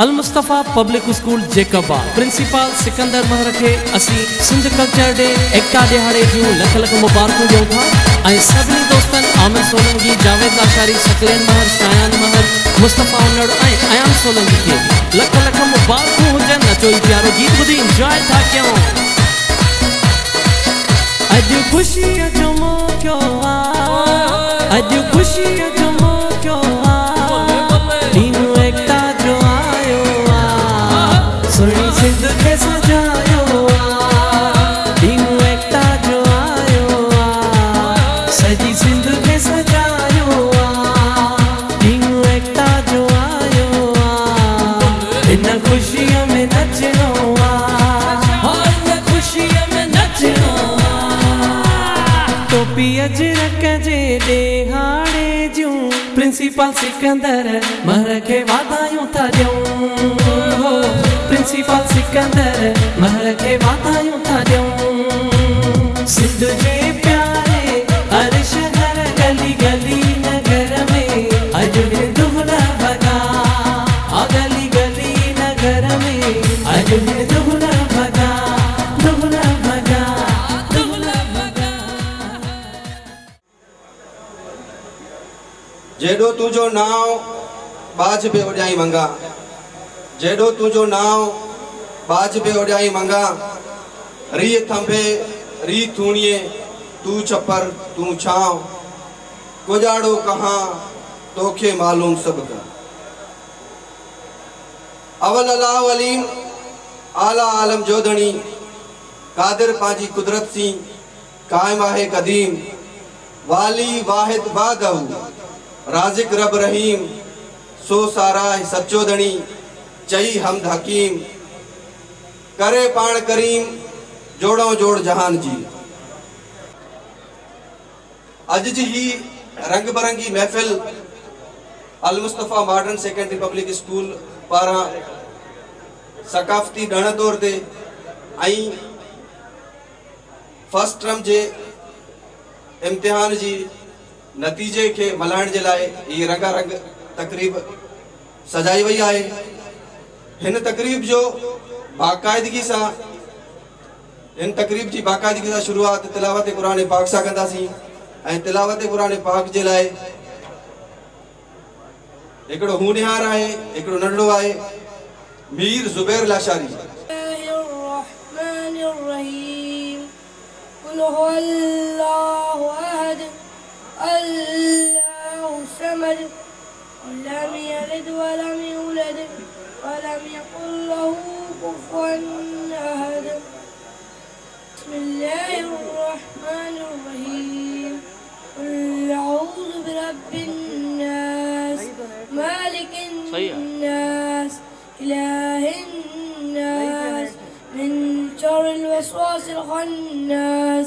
अल Mustafa public school जेकबा principal Sikandar Mahar के असी सिंध कल्चर डे एकता दिहाड़े जूं लख लख मुबारकूं ॾियूं था ऐं सभिनी दोस्तनि आमिर सोलंकी, जावेद लाशारी, सकलेन महर, शायान महर, मुस्तफ़ा उन्नड़ ऐं अयान सोलंकी खे लख लख मुबारकूं हुजनि। नचो ई प्यारो गीत ॿुधी इंजॉय था कयूं। अॼु ख़ुशीअ जो मौक़ो आ, अॼु ख़ुशीअ जो मौक़ो आ, ॾींहुं एकता जो आयो आ, सुहिणी सिंध खे सजायो आ, ॾींहुं एकता जो आयो आ, सॼी सिंध खे सजायो आ, ॾींहुं एकता जो आयो आ, इन ख़ुशीअ में नचणो आ, इन ख़ुशीअ में नचणो आ। टोपी अजरक जे ॾिहाड़े जूं प्रिंसिपल सिकंदर महर खे वाधायूं था ॾियूं। प्रिंसिपल सिकंदर महर खे वाधायूं था ॾियूं। सिंध जे प्यारे हर शहर गली गली नगर में अॼु दुहला भॻा, गली गली नगर में अॼु दुहला भॻा, दुहला भॻा, दुहला भॻा। जेडो तुझो नाव बाज पे उड़ाई मंगा, जेडो तुझो नाव बाज पे उड़ाई मंगा, री थंभे री थूणिए तू छपर तू छाव, गुजाड़ो कहाँ तोखे मालूम सब का। अवल अला वलीम आला आलम जोधनी कादिर पांजी कुदरत सी कायम आहे कदीम, वाली वाहिद बादहू राजिक रब रहीम, सो सारा सच्चो दणी चई हमद हकीम, करे पाण करीम जोड़ो जोड़ जहान जी। अज जी ही रंग बरंगी महफिल Al Mustafa modern secondary public school पारा सकाफती ॾण तौर ते ऐं फर्स्ट टर्म जे इम्तिहान जी नतीजे के मल्हाइण जे लाइ ये रंगारंग तकरीब सजाई वई आहे। हिन तकरीब जो बाकायदगी सां इन तकरीब जी बाकायदगी सां शुरुआत तिलावत कुरान पाक सां कंदासीं ऐं तिलावत कुरान पाक जे लाइ हिकिड़ो होनहार आहे, हिकिड़ो नंढड़ो आहे, मीर ज़ुबैर लाशारी। अल्लाहु समद लम यलिद वलम यूलद वलम यकुल लहू कुफुवन अहद। बिस्मिल्लाहिर रहमानिर रहीम। कुल अऊज़ु बिरब्बिन नास मालिकिन नास इलाहिन नास मिन शर्रिल वस्वासिल खन्नास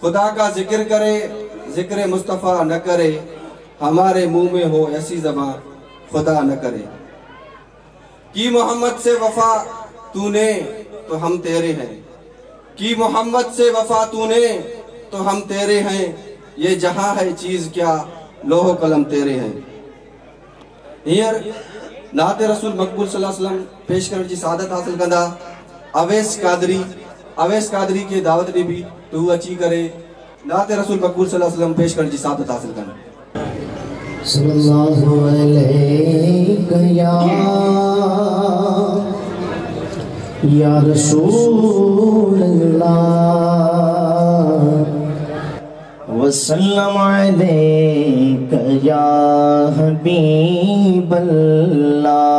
खुदा का जिक्र करे जिक्र मुस्तफ़ा न करे, हमारे मुंह में हो ऐसी ज़बान खुदा न करे। की मोहम्मद से वफा तूने तो हम तेरे हैं, की मोहम्मद से वफा तूने तो हम तेरे हैं, ये जहां है चीज क्या लोहो कलम तेरे हैं। हींअर नाते रसूल मकबूल सल्लल्लाहु अलैहि वसल्लम पेश करण जी सादत हासिल कंदा अवैस कादरी के दावत दी भी तू अची करे नाते रसूल मकबूल सल्लल्लाहु अलैहि वसल्लम पेश करण जी सादत हासिल कंदा। सल्लल्लाहु अलैहि या रसूल अल्लाह वसल्लम अलैका या हबीब अल्लाह।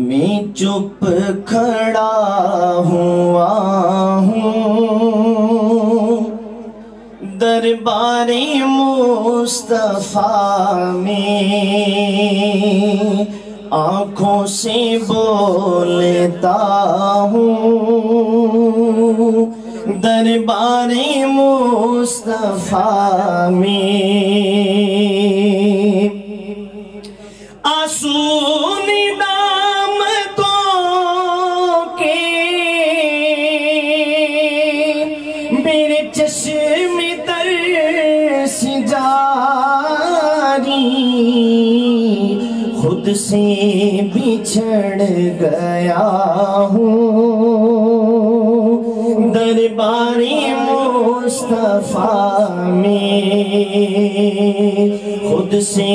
मैं चुप खड़ा हुआ हूँ दरबारे मुस्तफा में, आँखों से बोलता हूँ दरबारे मुस्तफा में। आंसू निदामतों के मेरे चश्मे तरस जारी, खुद से बिछड़ गया हूँ दरबारे मुस्तफा में। खुद से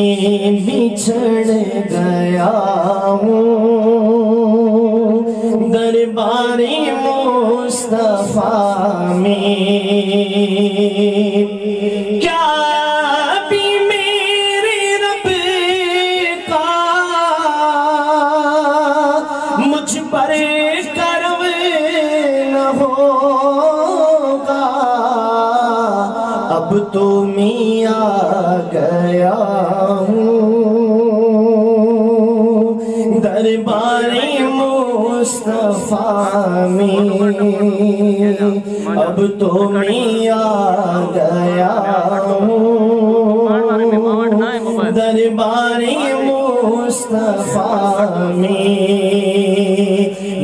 बिछड़ गया हूँ दरबारे मुस्तफा में। क्या भी मेरे रब का मुझ पर करम न होगा, अब तो मैं आ गया हूँ दरबारे मुस्तफा में। अब तो मैं आ गया हूँ दरबारे मुस्तफा में।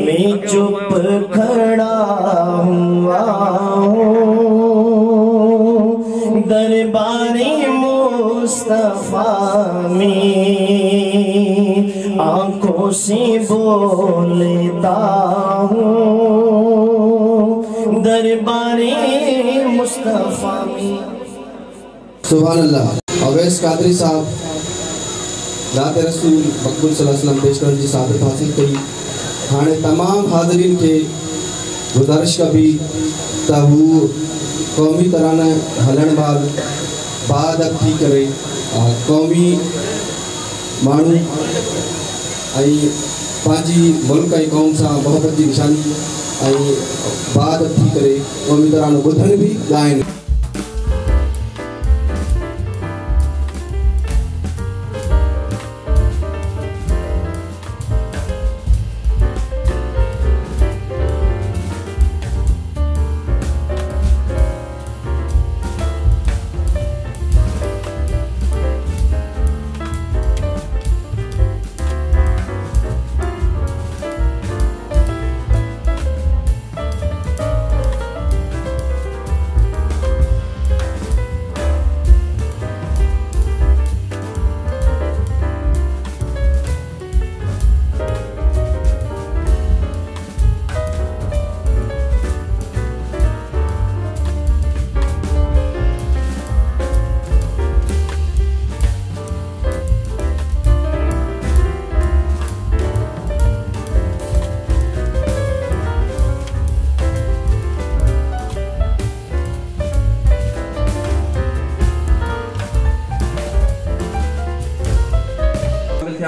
मैं चुप खड़ा हुआ हूँ दरबारे मुस्तफा में। आँखों से बोलता हूँ दरबारे मुस्तफा में। सुभान अल्लाह। अवैस कादरी साहब रात रसूल मक़बूल सल्लल्लाहु अलैहि वसल्लम पेश करण जी सादत हासिल कई। हाणे तमाम हाज़रीन के गुज़ारिश कबी त हू क़ौमी तराना हलण बाद बादब थी करे क़ौमी माण्हू ऐं पंहिंजी मुल्क ऐं क़ौम सां मोहबत जी निशानी ऐं बादब थी करे क़ौमी तरानो ॿुधनि बि ॻाइनि।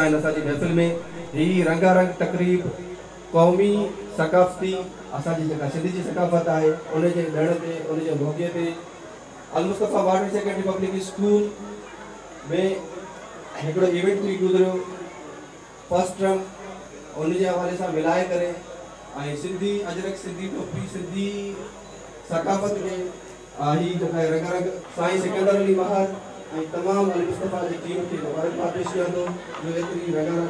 असांजी महफ़िल में ही रंगारंग तकरीब क़ौमी सकाफ़ती असांजी जेका सिंधी जी सकाफ़त आहे उन जे ॾिण ते उन जे मौक़े ते अल मुस्तफ़ा वार्ड सेकेंडरी पब्लिक स्कूल में हिकिड़ो इवेंट बि गुज़रियो फर्स्ट टर्म उन जे हवाले सां मिलाए करे ऐं सिंधी अजरक सिंधी टोपी सिंधी सकाफ़त खे ही जेका रंगारंग साईं सिकंदर अली महार ऐं तमामु अल मुस्तफ़ा जी टीम खे मुबारकबाद पेश कयां थो जो एतिरी रंगारंग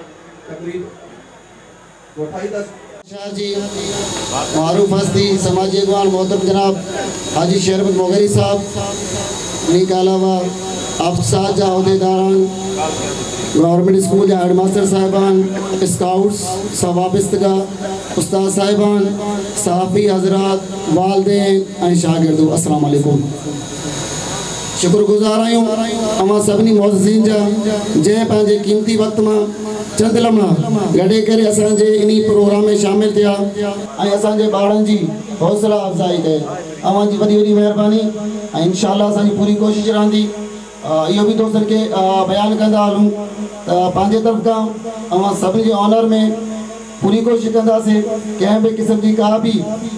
तकरीब जी मारूफ हस्ती समाजी अगवान मोहतरम जनाब हाजी शरबत मोगरी साहब इन्हीं के अलावा अफसाद जा अहदेदारान गवर्नमेंट स्कूल जा हेडमास्टर साहिबान स्काउट्स सवाबिस्तगा उस्ताद साहिबान सहाफ़ी हजरात वालदेन ऐं शागिर्दो अस्सलाम वालेकुम। शुक्रगुज़ार आहियूं अवां सभिनी मुअज़्ज़िज़ीन जा जंहिं पंहिंजे कीमती वक़्त मां चंद लम्हा गॾे करे असांजे इन प्रोग्राम में शामिल थिया ऐं असांजे ॿारनि जी हौसला अफ़ज़ाई कई। अवां जी वॾी वॾी महिरबानी ऐं इंशाअल्लाह असांजी पूरी कोशिशि रहंदी। इहो बि दोस्तनि खे बयानु कंदा हलूं त पंहिंजे तरफ़ खां अवां सभिनी जे ऑनर में पूरी कोशिशि कंदासीं कंहिं बि क़िस्म जी का बि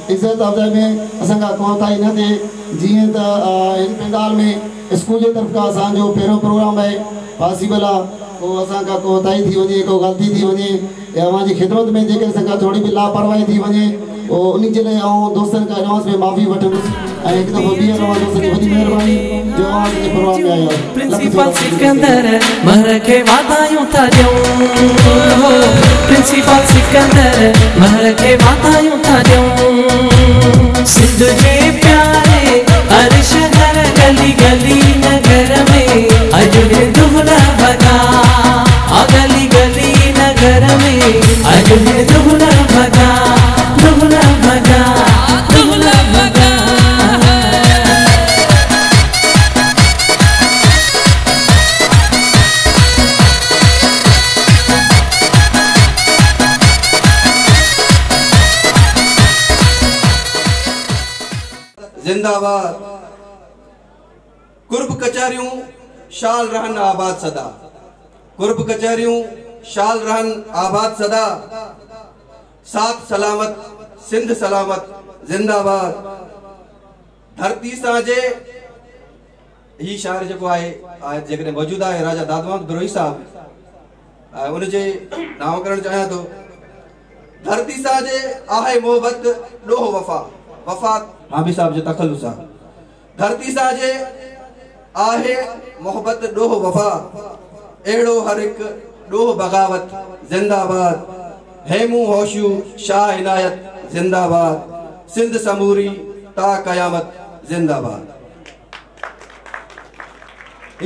इज़त अफ़ज़ाई में असांखां कोताही न थिए। जीअं त हिन पंडाल में स्कूल जे तरफ़ खां असांजो पहिरियों प्रोग्राम आहे पॉसिबल आहे को असां का कोताही थी वञे को ग़लती थी वञे या हमारी खिदमत में जेके असां का थोड़ी भी लापरवाही थी वञे ओ उन जे लाइ ऐं दोस्तनि खां एडवांस में माफ़ी वठंदुसि ऐं हिकु दफ़ो ॿीहर रवां दोस्तनि जी वॾी महिरबानी जो आवाज़ जे प्रोग्राम में आया प्रिंसिपल सिकंदर महर के वाधायूं था ॾियूं प्रिंसिपल सिकंदर महर के वाधायूं था ॾियूं सिंध जे प्यारे हर शहर गली गली नगर में अॼु बि दुहला भॻा गली गली नगर में अॼु बि दुहला भॻा दुहला भॻा दुहला भॻा जिंदाबाद कुर्ब कचहरियों शाल रहन आबाद सदा कुर्ब कचहरियों शाल रहन आबाद सदा साथ सलामत सिंध सलामत जिंदाबाद धरती साजे ही शायर जो है जेकॾहिं मौजूद है राजा दादवान दुरोही साहब उन जे नाम करण चाहियां तो धरती साजे आहे मोहब्बत डोह वफा वफा हाबी साहब जो तखल्लुस है धरती साजे आहे मोहब्बत डोह वफा एड़ो हर एक डोह बगावत जिंदाबाद हेमू होशू शाह इनायत जिंदाबाद सिंध समूरी ता कयामत जिंदाबाद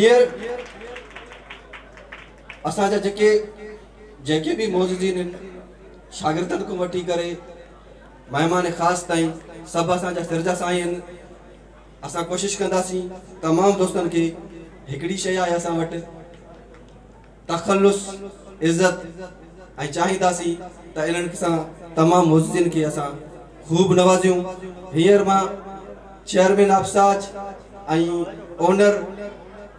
ये असांजा जेके जेके भी मौजूदीन शागिर्दन को वठी करे मेहमान खास ताईं सब असांजा सिरजा साईं असां कोशिश कंदासीं तमाम दोस्तन के हिकड़ी शय आहे असां वटि तखल्लुस इज्जत ऐं चाहींदासीं त इन्हनि सां तमाम मौजूदीन के असां खूब नवाज़ियूं हींअर मां चेयरमैन अफसाज ऐं owner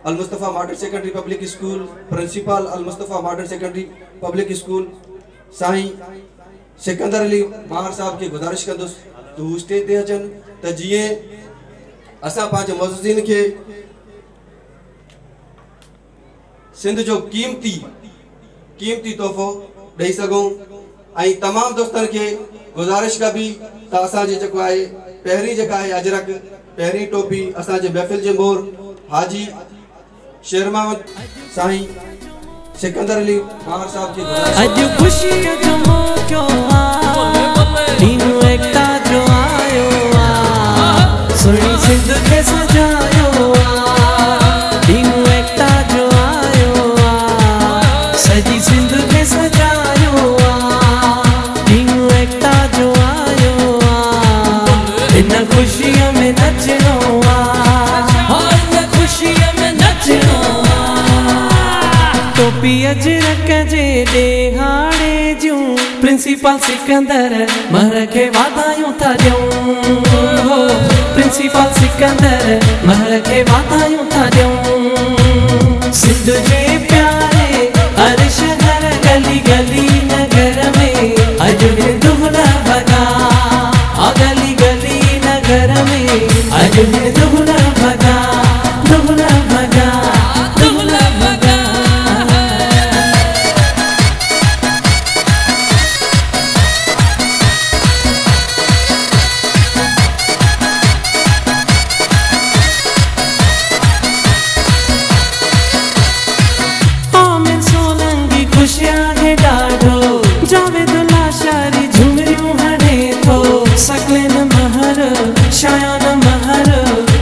Al Mustafa modern secondary public school principal Al Mustafa modern secondary public school Sain Sikandar Ali Mahar साहब के गुजारिश कंदुसि तू स्टेज ते अचनि त जीअं असां पंहिंजे मौजूदीन के सिंध जो कीमती तोहफ़ो ॾेई सघूं ऐं तमाम दोस्तनि के गुजारिश का भी त असांजे जेको आहे पहिरीं जेका आहे अजरक पहिरीं टोपी असांजे महफ़िल जे मोर हाजी शेरमावत साईं सिकंदर अली माहर साहब की अॼु खुशी जो मौक़ो ॾींहुं एकता जो आयो सुहिणी सिंध खे सजायो ॾींहुं एकता जो आयो सॼी सिंध खे सजायो ॾींहुं एकता जो आयो इन ख़ुशीअ में नचणो इन ख़ुशीअ में नचणो टोपी अजरक जे ॾेहाड़े जूं प्रिंसिपल सिकंदर महर के वाधायूं था ॾियूं प्रिंसिपल सिकंदर महर के वाधायूं था ॾियूं सिंध जे प्यारे हर शहर गली गली नगर में अॼु बि दुहला भॻा गली गली नगर में अॼु बि दुहला भॻा दुहला भॻा दुहला भॻा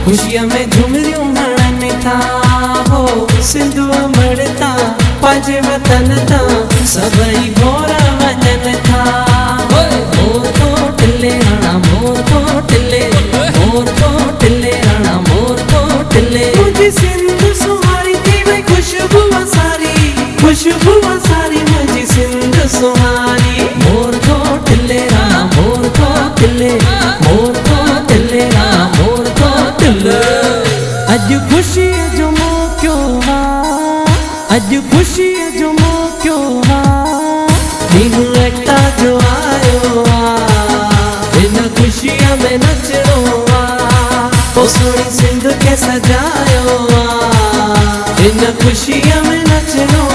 खुशियां में झुमरियूं हणनि था हो सिंध मड़ता पंहिंजे वतन था सभई गोर वञनि था मोर तो टिले हणा मोर तो टिले हणा मोर तो टिले मुंहिंजी सिंध सुहारी थी वई खुशबू सारी मुंहिंजी सिंध सुहारी मोर तो टिले हणा मोर तो टिले हणा मोर तो टिले अॼु ख़ुशीअ जो मौक़ो अॼु ख़ुशीअ जो मौक़ो ॾींहुं एकता जो आयो इन ख़ुशीअ में नचणो पोइ सुहिणी सिंध खे सजायो इन ख़ुशीअ में नचणो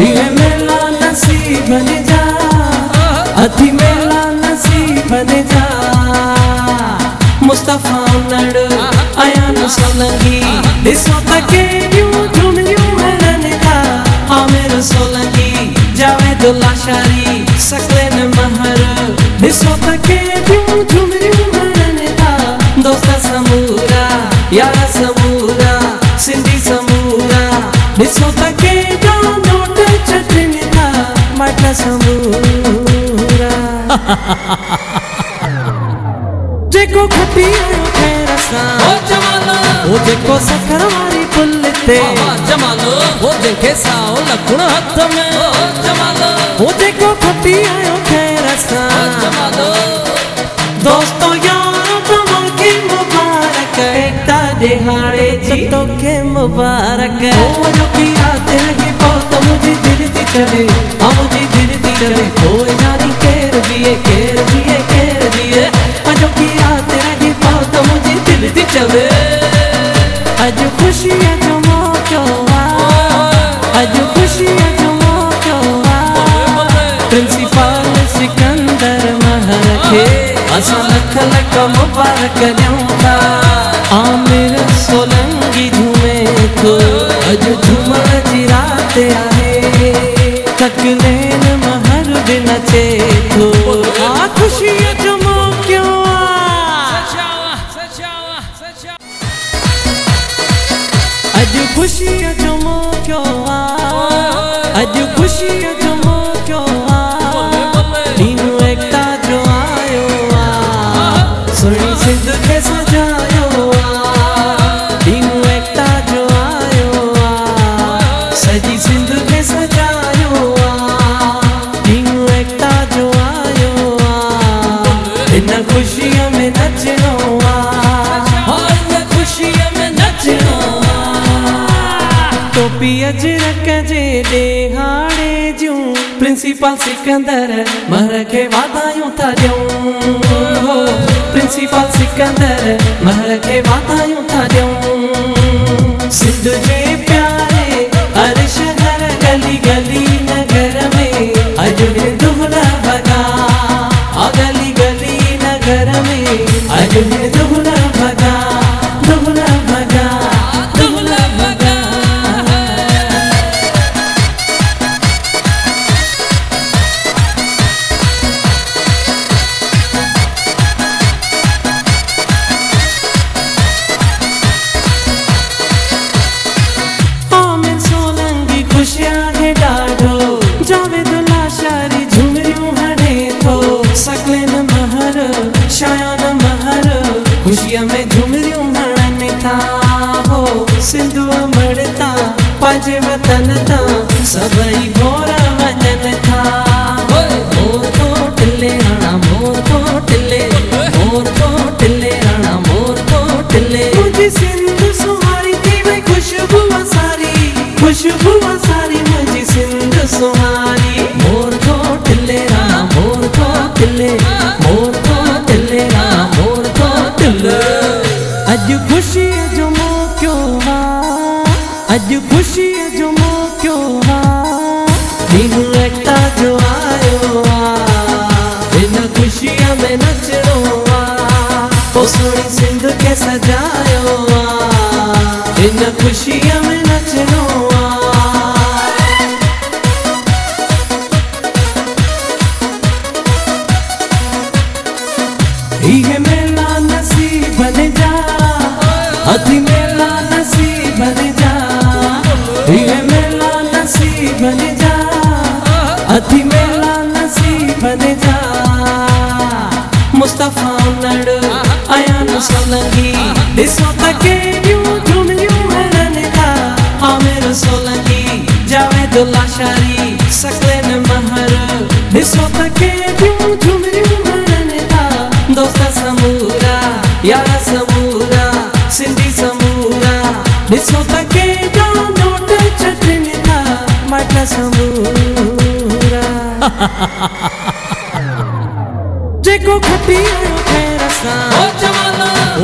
इहे मेला नसीब ने जा अथी मेला नसीब ने जा मुस्तफा नड़ आया न सोलंगी दिसो तके यूं झुमियूं हरने था आमिर सोलंगी जावेदुल्ला शारी सकले न महर दिसो तके यूं झुमियूं हरने था दोस्ता समूरा यारा समूरा सिंधी समूरा दिसो तके नोट चटने था माटला समूरा जेको खटी आयो खैरसा ओ जेको सखर वारी पुलते जमालो ओ जेके साओ लखुण हथ में जमालो ओ जेको खटी आयो खैरसा जमालो दोस्तों यारो तमाम के मुबारक एकता दिहाड़े जी तो के मुबारक ओ जो की आते रहे बहुत मुझे दिल दी चले हम मुझे दिल दी चले कोई जानी केर दिए केर दिए केर दिए जो की आते रहे बहुत मुझे दिल दी चले आज खुशी है जो मौका आज खुशी है जो मौका प्रिंसिपल सिकंदर महर के असा लख लख मुबारक ॾियूं आमिर सोलंगी झूमे थो अॼु झूमण जी राति आहे तकलेन महर बि नचे थो आ ख़ुशीअ जो मौक़ो अॼु ख़ुशीअ जो मौक़ो अॼु ख़ुशीअ जो मौक़ो ॾींहुं एकता जो आयो सुणी सिंध खे सजायो ॾींहुं एकता जो आयो सजी सिंध खे सजायो ॾींहुं एकता जो आयो इन ख़ुशीअ में नचणो इन ख़ुशीअ में नचणो टोपी अजरक जे ॾेहाड़े जूं प्रिंसिपल सिकंदर महर खे वाधायूं था ॾियूं प्रिंसिपल सिकंदर महर के वाधायूं था ॾियूं सिंध जे प्यारे हर शहर गली गली नगर में अॼु दुहला भगा गली गली नगर में अॼु दुहला भगा दुहला भगा दुहला भगा जावेदुल्ला शारी झुमरियूं हणे थो सकलेन महर शायान महर ख़ुशीअ में झुमरियूं हणनि था हो सिंधु मड़ता पंहिंजे वतन तां सभई भोर वञनि था मोर थो टिले राणा मोर थो टिले मोर थो टिले राणा मोर थो टिले मुंहिंजी सिंध सुहारी थी वई ख़ुशबू सारी मुंहिंजी सिंध सुहारी मोर थो टिले राणा मोर थो टिले मोर थो टिले राणा मोर थो टिले अॼु ख़ुशीअ जो मौक़ो अॼु ख़ुशीअ जो मौक़ो ॾींहुं एकता जो आयो इन ख़ुशीअ में नचणो पोइ सुणी सिंध खे सजायो इन ख़ुशीअ में नचणो इहे मेला नसीब ने जा अथी मेला नसीब ने जा इहे मेला नसीब ने जा अथी मेला नसीब ने जा मुस्तफा नड़ आया न सोलंगी दिसो तके यूं झुमियूं हरने था आमिर सोलंगी जावेदुल्ला शारी सकले न महर दिसो तके यूं झुमियूं हरने था दोस्ता समूरा यारा समूरा सिंधी समूरा दिसो तके नोट चटने था माटला समूरा जेको खटी आयो खैरसा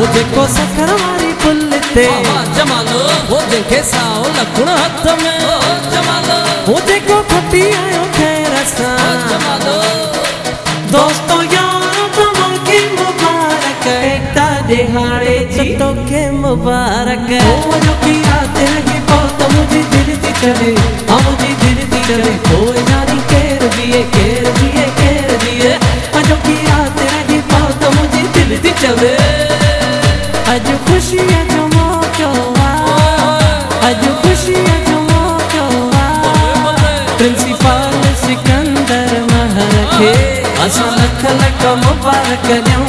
ओ जेको सखर वारी पुलते जमालो ओ जेके साओ लखुण हथ में जमालो वो देखो खटी आयो खैर असा दोस्तों यारों तमो के मुबारक एकता दिहाड़े जी तो के मुबारक वो जो की रात रही बहुत मुझे दिल दी चले मुझे दिल दी चले कोई जानी केर दिए जो की रात रही बहुत मुझे दिल दी चले आज खुशी है जो मौका आज खुशी है जो मौका प्रिंसिपल सिकंदर महर के असा लख लख मुबारक ॾियूं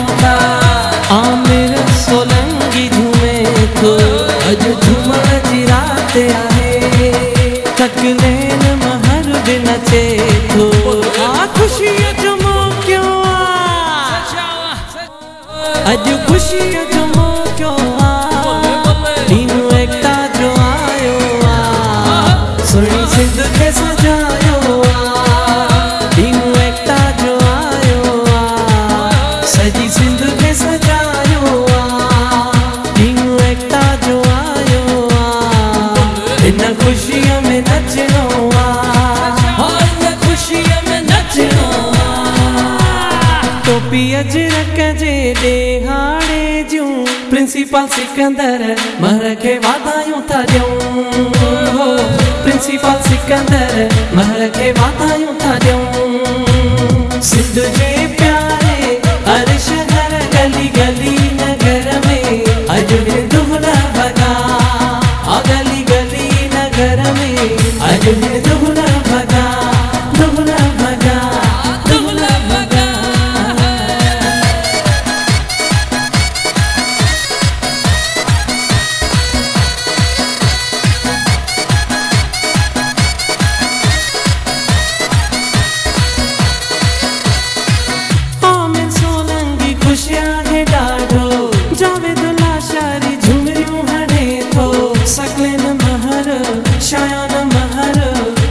आमिर सोलंगी झूमे थो अज झूमण जी रात आहे तकलेन महर बि नचे थो खुशी जो मौको अज खुशी जो मौको दीनू एकता जो आयो सुणी सिंध के सजायो दीनू एकता जो आयो सजी सिंध के सजायो दीनू एकता जो आयो इन खुशियों में नचनो इन खुशियों में नचनो टोपी अजरक जे ॾेहाड़े जूं प्रिंसिपल सिकंदर महर के वाधायूं था ॾियूं प्रिंसिपल सिकंदर महर के वाधायूं था ॾियूं सिंध जे प्यारे हर शहर गली गली नगर में अॼु बि दुहला भॻा गली गली नगर में अॼु बि दुहला भॻा दुहला भॻा दुहला भॻा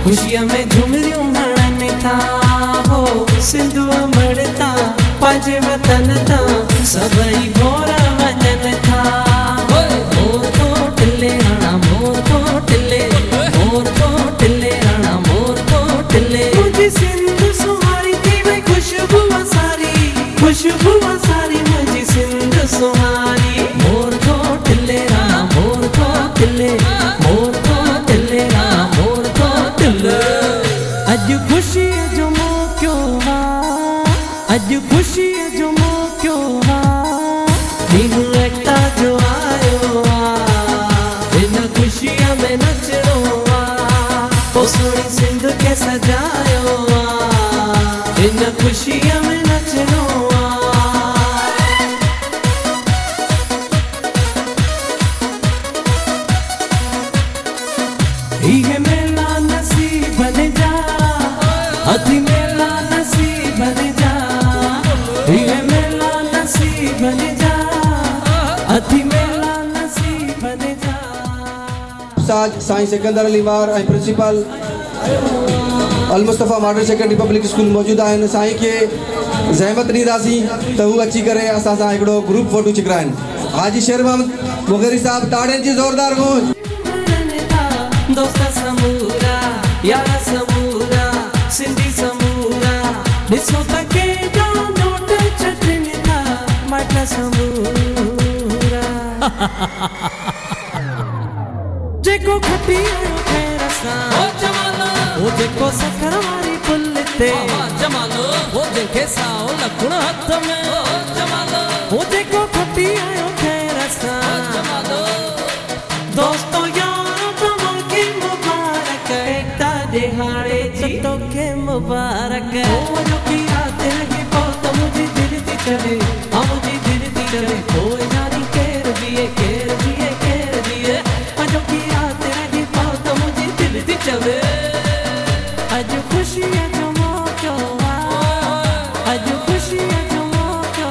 खुशियां में झुमरियूं हणनि था हो सिंधु मड़ता पंहिंजे वतन था सभई भोर वञनि था मोर तो टिले हणा मोर तो टिले मोर तो टिले हणा मोर तो टिले मुंहिंजी सिंध सुहारी थी वई खुशबू सारी मुंहिंजी सिंध सुहारी मोर तो टिले हणा मोर तो टिले मोर तो टिले हणा मोर तो टिले अज खुशी जो मौको अज खुशी जो मौको दीनू एकता जो आयो इन खुशियों में नचनो ओ सोनी सिंध के सजायो इन खुशियों में नचनो ये मेला नसीब बन जा अति मेला नसीब बन जा ये मेला नसीब बन जा अति मेला नसीब बन जा साईं सिकंदर अली वार ऐं principal Al Mustafa model secondary public school मौजूद आहिनि साईं के ज़हमत ॾींदासीं त हू अची करे असां सां हिकिड़ो ग्रुप फोटो छिकराइनि हाजी शेर मोहम्मद मुगरी साहब ताड़ियुनि जी ज़ोरदार गूंज दोस्त समूरा यार समूरा सिंधी समूरा ॾिसो त केॾा नोट चटनि था मट समूरा जेको खटी आयो खैर सां वो जेको सखर वारी पुल ते जमालो वो जेके साओ लखुण हथ में जमालो वो जेको खटी आयो खैर सां जमालो दोस्तों दिहाड़े जी तो के मुबारक वो जो की रात रही बहुत मुझे दिल दी चले मुझे दिल दी चले कोई जानी केर दिए जो की रात रही बहुत मुझे दिल दी चले आज खुशी है जो मौका आज खुशी है जो मौका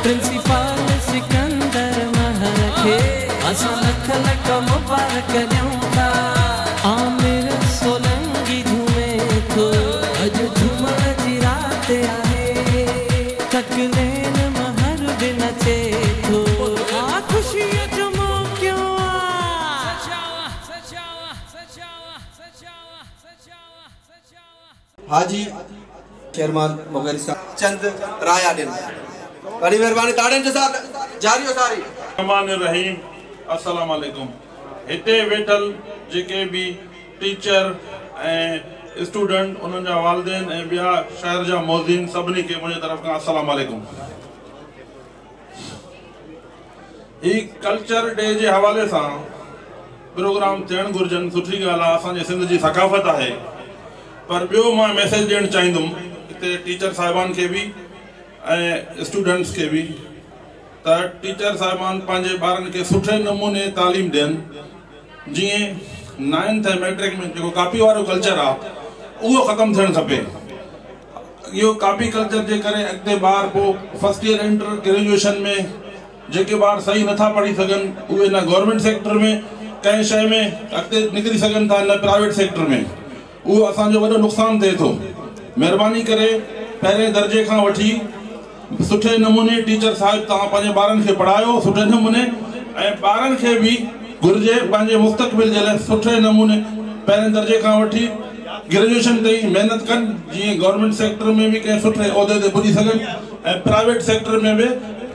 प्रिंसिपल सिकंदर महर के असा लख लख मुबारक ॾियूं आमिर सोलंगी झूमे थो अज झूमण जी रात आहे तकलेन महर बि नचे थो खुशी जो मौको हाजी शेरमान वगैरह साहब चंद राया दिन बड़ी मेहरबानी ताड़न के साथ जारी हो सारी। रहमान रहीम अस्सलाम वालेकुम। हिते वेठल जेके भी टीचर ए स्टूडेंट उन्हनि जा वालिदैन ऐं ॿिया शहर जा मौज़ीन सभिनी खे मुंहिंजी तरफ़ खां अस्सलाम वालेकुम। ही कल्चर डे जे हवाले सां प्रोग्राम थियण घुर्जनि, सुठी ॻाल्हि आहे, असांजे सिंध जी सकाफ़त आहे। पर ॿियो मां मैसेज ॾियणु चाहींदुमि हिते टीचर साहिबान खे बि ऐं स्टूडेंट्स खे बि, त टीचर साहिबान पंहिंजे ॿारनि खे सुठे नमूने तालीम ॾियनि। जीअं 9th ऐं मैट्रिक में जेको कापी वारो कल्चर आहे उहो ख़तमु थियणु खपे। इहो कापी कल्चर जे करे अॻिते ॿार पोइ फर्स्ट ईयर इंटर ग्रेजुएशन में जेके ॿार सही नथा पढ़ी सघनि उहे न गवर्नमेंट सेक्टर में कंहिं शइ में अॻिते निकिरी सघनि था न प्राइवेट सेक्टर में। उहो असांजो वॾो नुक़सानु थिए थो। महिरबानी करे पहिरें दर्जे खां वठी सुठे नमूने टीचर साहिब तव्हां पंहिंजे ॿारनि खे पढ़ायो सुठे नमूने, ऐं ॿारनि खे बि घुर्जे पंहिंजे मुस्तक़बिल जे लाइ सुठे नमूने पहिरें दर्जे खां वठी ग्रेजुएशन ताईं महिनत कनि, जीअं गवर्नमेंट सेक्टर में बि कंहिं सुठे उहिदे ते पुॼी सघनि ऐं प्राइवेट सेक्टर में बि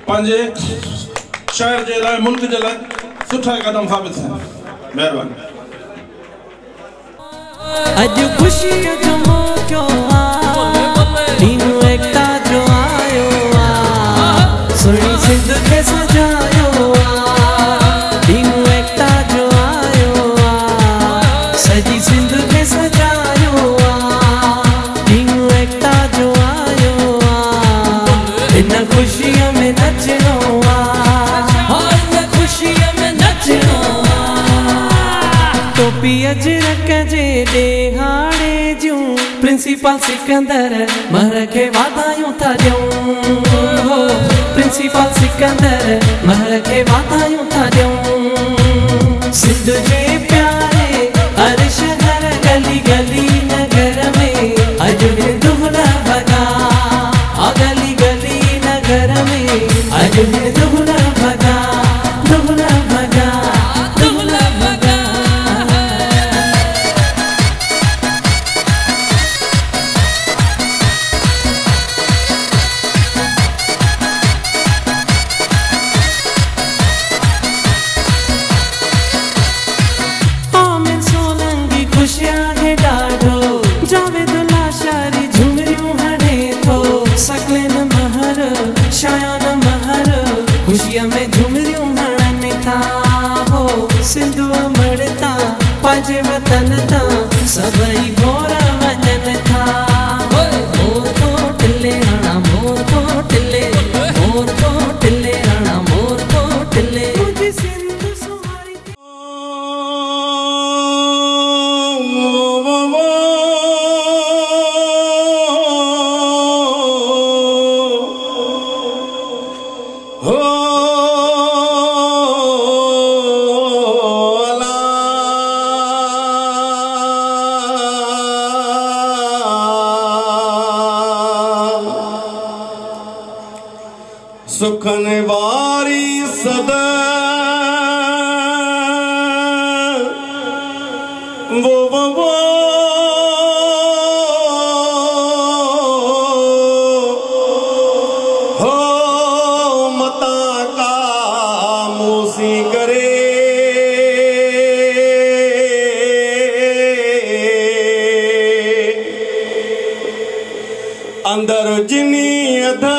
पंहिंजे शहर जे लाइ मुल्क जे लाइ सुठा कदम साबित थियनि। महिरबानी। अॼु ख़ुशीअ जो मौक़ो ॾींहुं एकता जो आयो सुहिणी सिंध खे सजायो ॾींहुं एकता जो आयो सॼी सिंध खे सजायो ॾींहुं एकता जो आयो इन ख़ुशीअ में नचणो इन ख़ुशीअ में नचणो टोपी अजरक जे ॾेहाड़े जूं प्रिंसिपल सिकंदर महर खे वाधायूं था ॾियूं। प्रिंसिपल सिकंदर महर खे वाधायूं था ॾियूं। सिंध जे प्यारे हर शहर गली गली नगर में अॼु दुहला भॻा गली गली नगर में अॼु दुहला भॻा दुहला भॻा दुहला भॻा। खुशियां में झुमरियूं हणनि था हो सिंध अमरता पंहिंजे वतन था सभई गोरा वञनि था। मोर को टिले राणा मोर को टिले मोर को टिले राणा मोर को टिले मुझे सिंध सुहारी। सुखन वारी सदा वो हो मता का मूसी करे अंदर जिनी अधा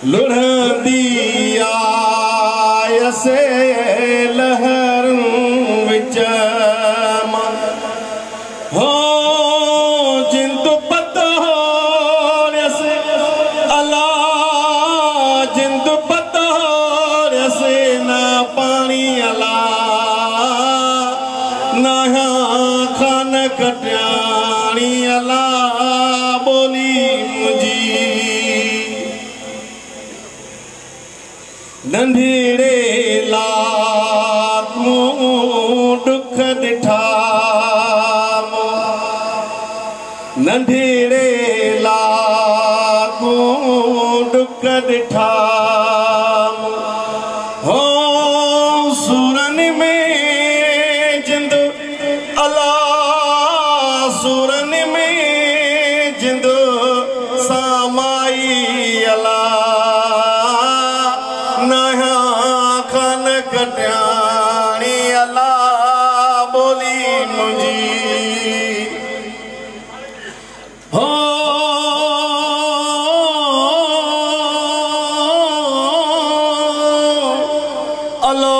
लुढ़ंदी आयसे लहर विच हो जिंद पता से अला जिंद पता से ना पानी अला ना खान कटियाणी अला बोली मुझी नंढिड़े लात मूं दुख ॾिठा नंढिड़े लात मूं दुख ॾिठा हो सूरनि में जिंद अला सूरनि में जिंद सामाई अला खान कटियाणी अला बोली मुझी हो अलो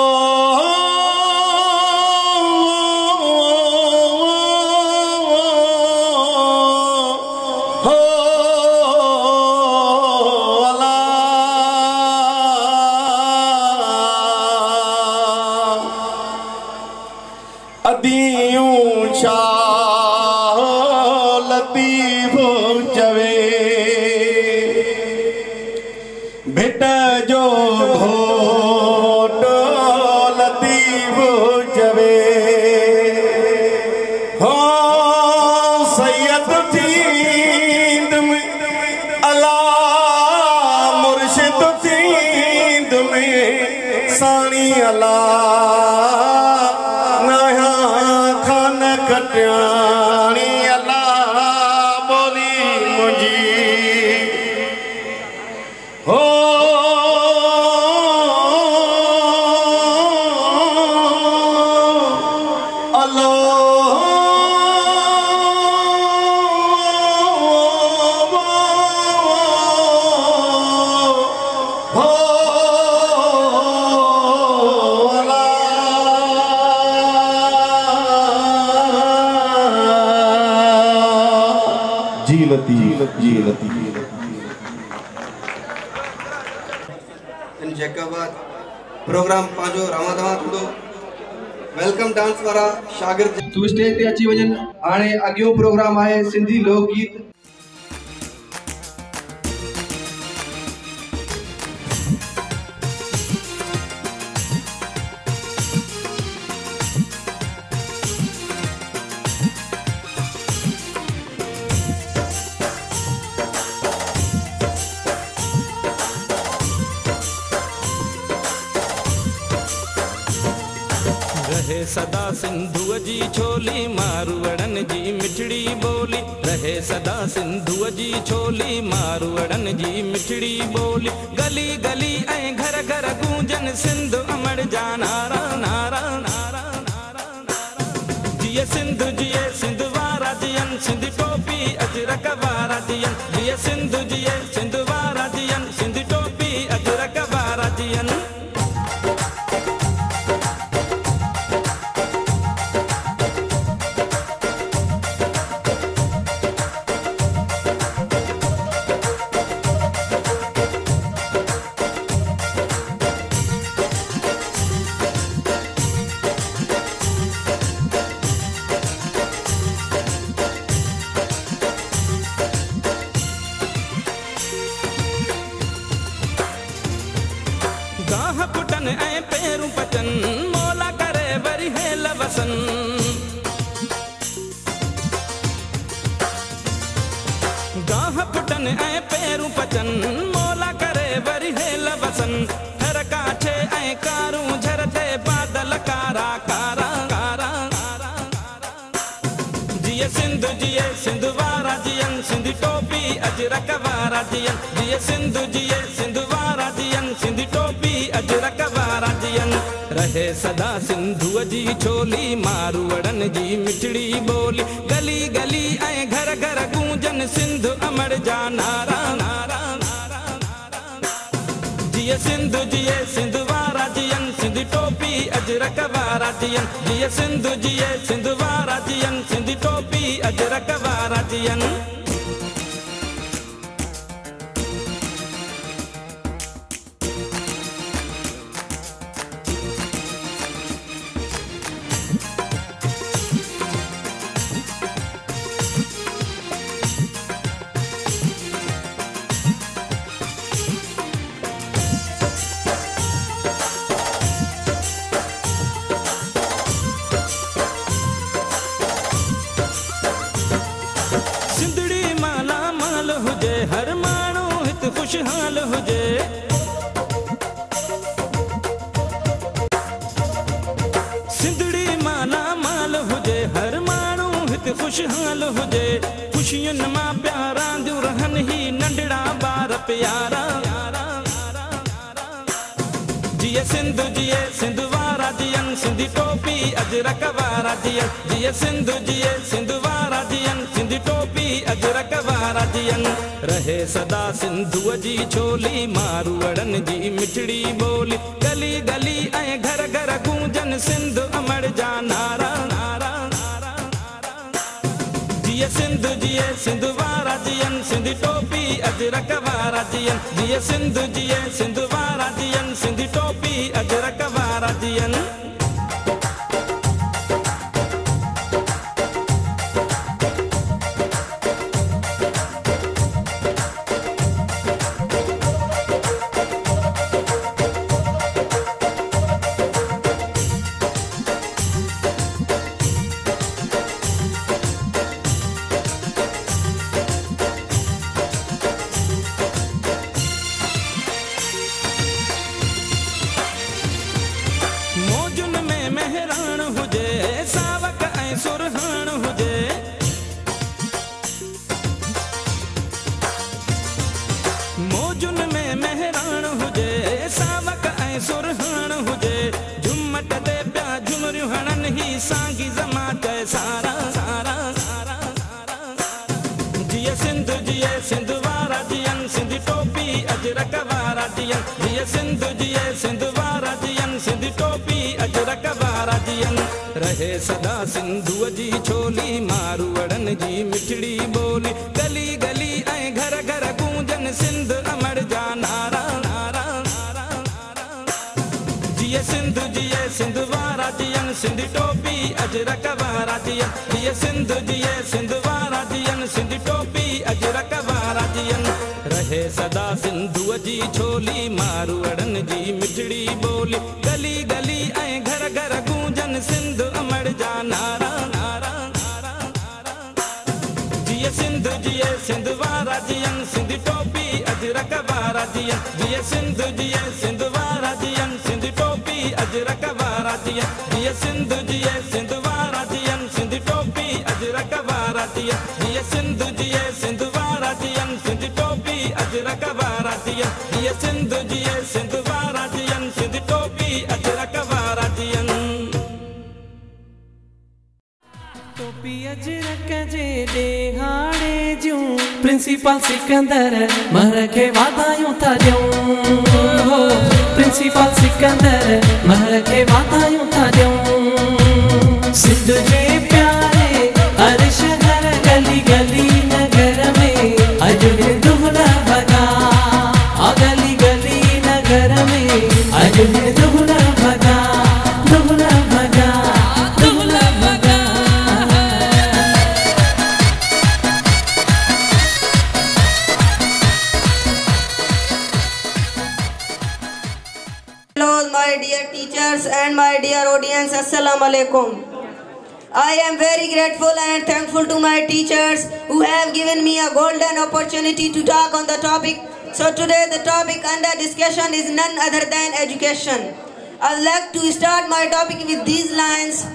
अदियूं शाह लतीफ़ चवे भिट जो घोट लतीफ़ चवे हो सैयद थींद में अला मुर्शिद थींद में साणी अला कटियाणी अला बोली मुझी हो अलो इन जैकाबाद प्रोग्राम पांचो रवा दवा थो वेलकम डांस वारा शागिर्द तू स्टेज ते अची वजन हाणे अगियो प्रोग्राम आहे सिंधी लोक गीत रहे सदा सिंधुअ जी छोली मारवड़न जी मिठड़ी बोली रहे सदा सिंधुअ जी छोली मारवड़न जी मिठड़ी बोली गली गली ऐं घर घर गूंजन सिंध अमर जा नारा नारा नारा नारा जिए सिंधु जिए सिंध वारा जियन सिंध टोपी अजरक वारा जियन जिए सिंधु जिए सिंध वारा जियन सिंध टोपी अजरक वारा जियन गाह पुटन ऐं पेरूं पचन मोला करे वरी हेल वसन गाह पुटन ऐं पेरूं पचन मोला करे वरी हेल वसन थर काठे ऐं कारूं झरते बादल कारा कारा कारा जिए सिंधु जिए सिंध वारा जियन सिंध टोपी अजरक वारा जियन जिए सिंधु जिए सिंध वारा जियन सिंध टोपी अजरक वारा जियन रहे सदा सिंधुअ जी छोली मारवड़न जी मिठड़ी बोली गली गली ऐं घर घर गूंजन सिंध अमर जा नारा नारा नारा नारा जिए सिंधु जिए सिंधु वारा जियन सिंधी टोपी अजरक वारा जियन जिए सिंधु जिए सिंधु वारा जियन सिंधी टोपी अजरक वारा जियन खुशहाल हुजे सिंधड़ी माला माल हुजे हर माण्हू हिते खुशहाल हुजे खुशियुनि मां प्यारा दियूं रहनि ही नंढड़ा ॿार प्यारा जिए सिंधु जिए सिंधु वारा जियन सिंधी टोपी अजरक वारा जियन जिए सिंधु जिए सिंधु वारा जियन सिंधी टोपी अजरक वारा जियन रहे सदा सिंधुअ जी छोली मारूअड़नि जी मिठड़ी ॿोली गली गली ऐं घर घर गूंजन सिंध अमर जा नारा जिए सिंधु जिए सिंधु वारा जियन सिंधी टोपी अजरक वारा जियन जिए सिंधु जिए सिंधु वारा जियन सिंधी टोपी अजरक वारा जियन सांगी जमात सारा सारा जिए सिंधु जिए सिंधु वारा जियन सिंधी टोपी अजरक वारा जियन जिए सिंधु जिए सिंधु वारा जियन सिंधी टोपी अजरक वारा जियन रहे सदा सिंधुअ जी छोली मारूअड़नि जी मिठड़ी ॿोली गली गली ऐं घर घर गूंजन सिंध अमर जा नारा जिए सिंधु जिए सिंधु वारा जियन सिंधी टोपी अजरक वारा जियन जिए सिंधु जिए सिंधु वारा जियन सिंधी टोपी अजरक वारा जियन रहे सदा सिंधुअ जी छोली मारूअड़नि जी मिठड़ी ॿोली गली गली ऐं घर घर गूंजन सिंध अमर जा नारा जिए सिंधु जिए सिंधु वारा जियन सिंधी टोपी अजरक वारा जियन जिए सिंधु जिए सिंधु वारा जियन सिंधी टोपी अजरक वारा जियन जिए सिंधु जिए सिंधु वारा जियन सिंधी टोपी अजरक वारा जियन जिए सिंधु जिए सिंधु वारा जियन सिंधी टोपी अजरक वारा जियन जिए सिंधु जिए सिंधु वारा जियन सिंधी टोपी अजरक वारा जियन टोपी अजरक जे ॾेहाड़े जूं प्रिंसिपल सिकंदर महर खे वाधायूं था ॾियूं प्रिंसिपल सिकंदर महर के वाधायूं था ॾियूं सिंध जे प्यारे हर शहर गली गली नगर में अॼु बि दुहला भॻा गली गली नगर में अॼु बि दुहला भॻा दुहला भॻा दुहला भॻा My dear teachers and my dear audience, Assalamu alaikum. I am very grateful and thankful to my teachers who have given me a golden opportunity to talk on the topic. So today the topic under discussion is none other than education. I would like to start my topic with these lines.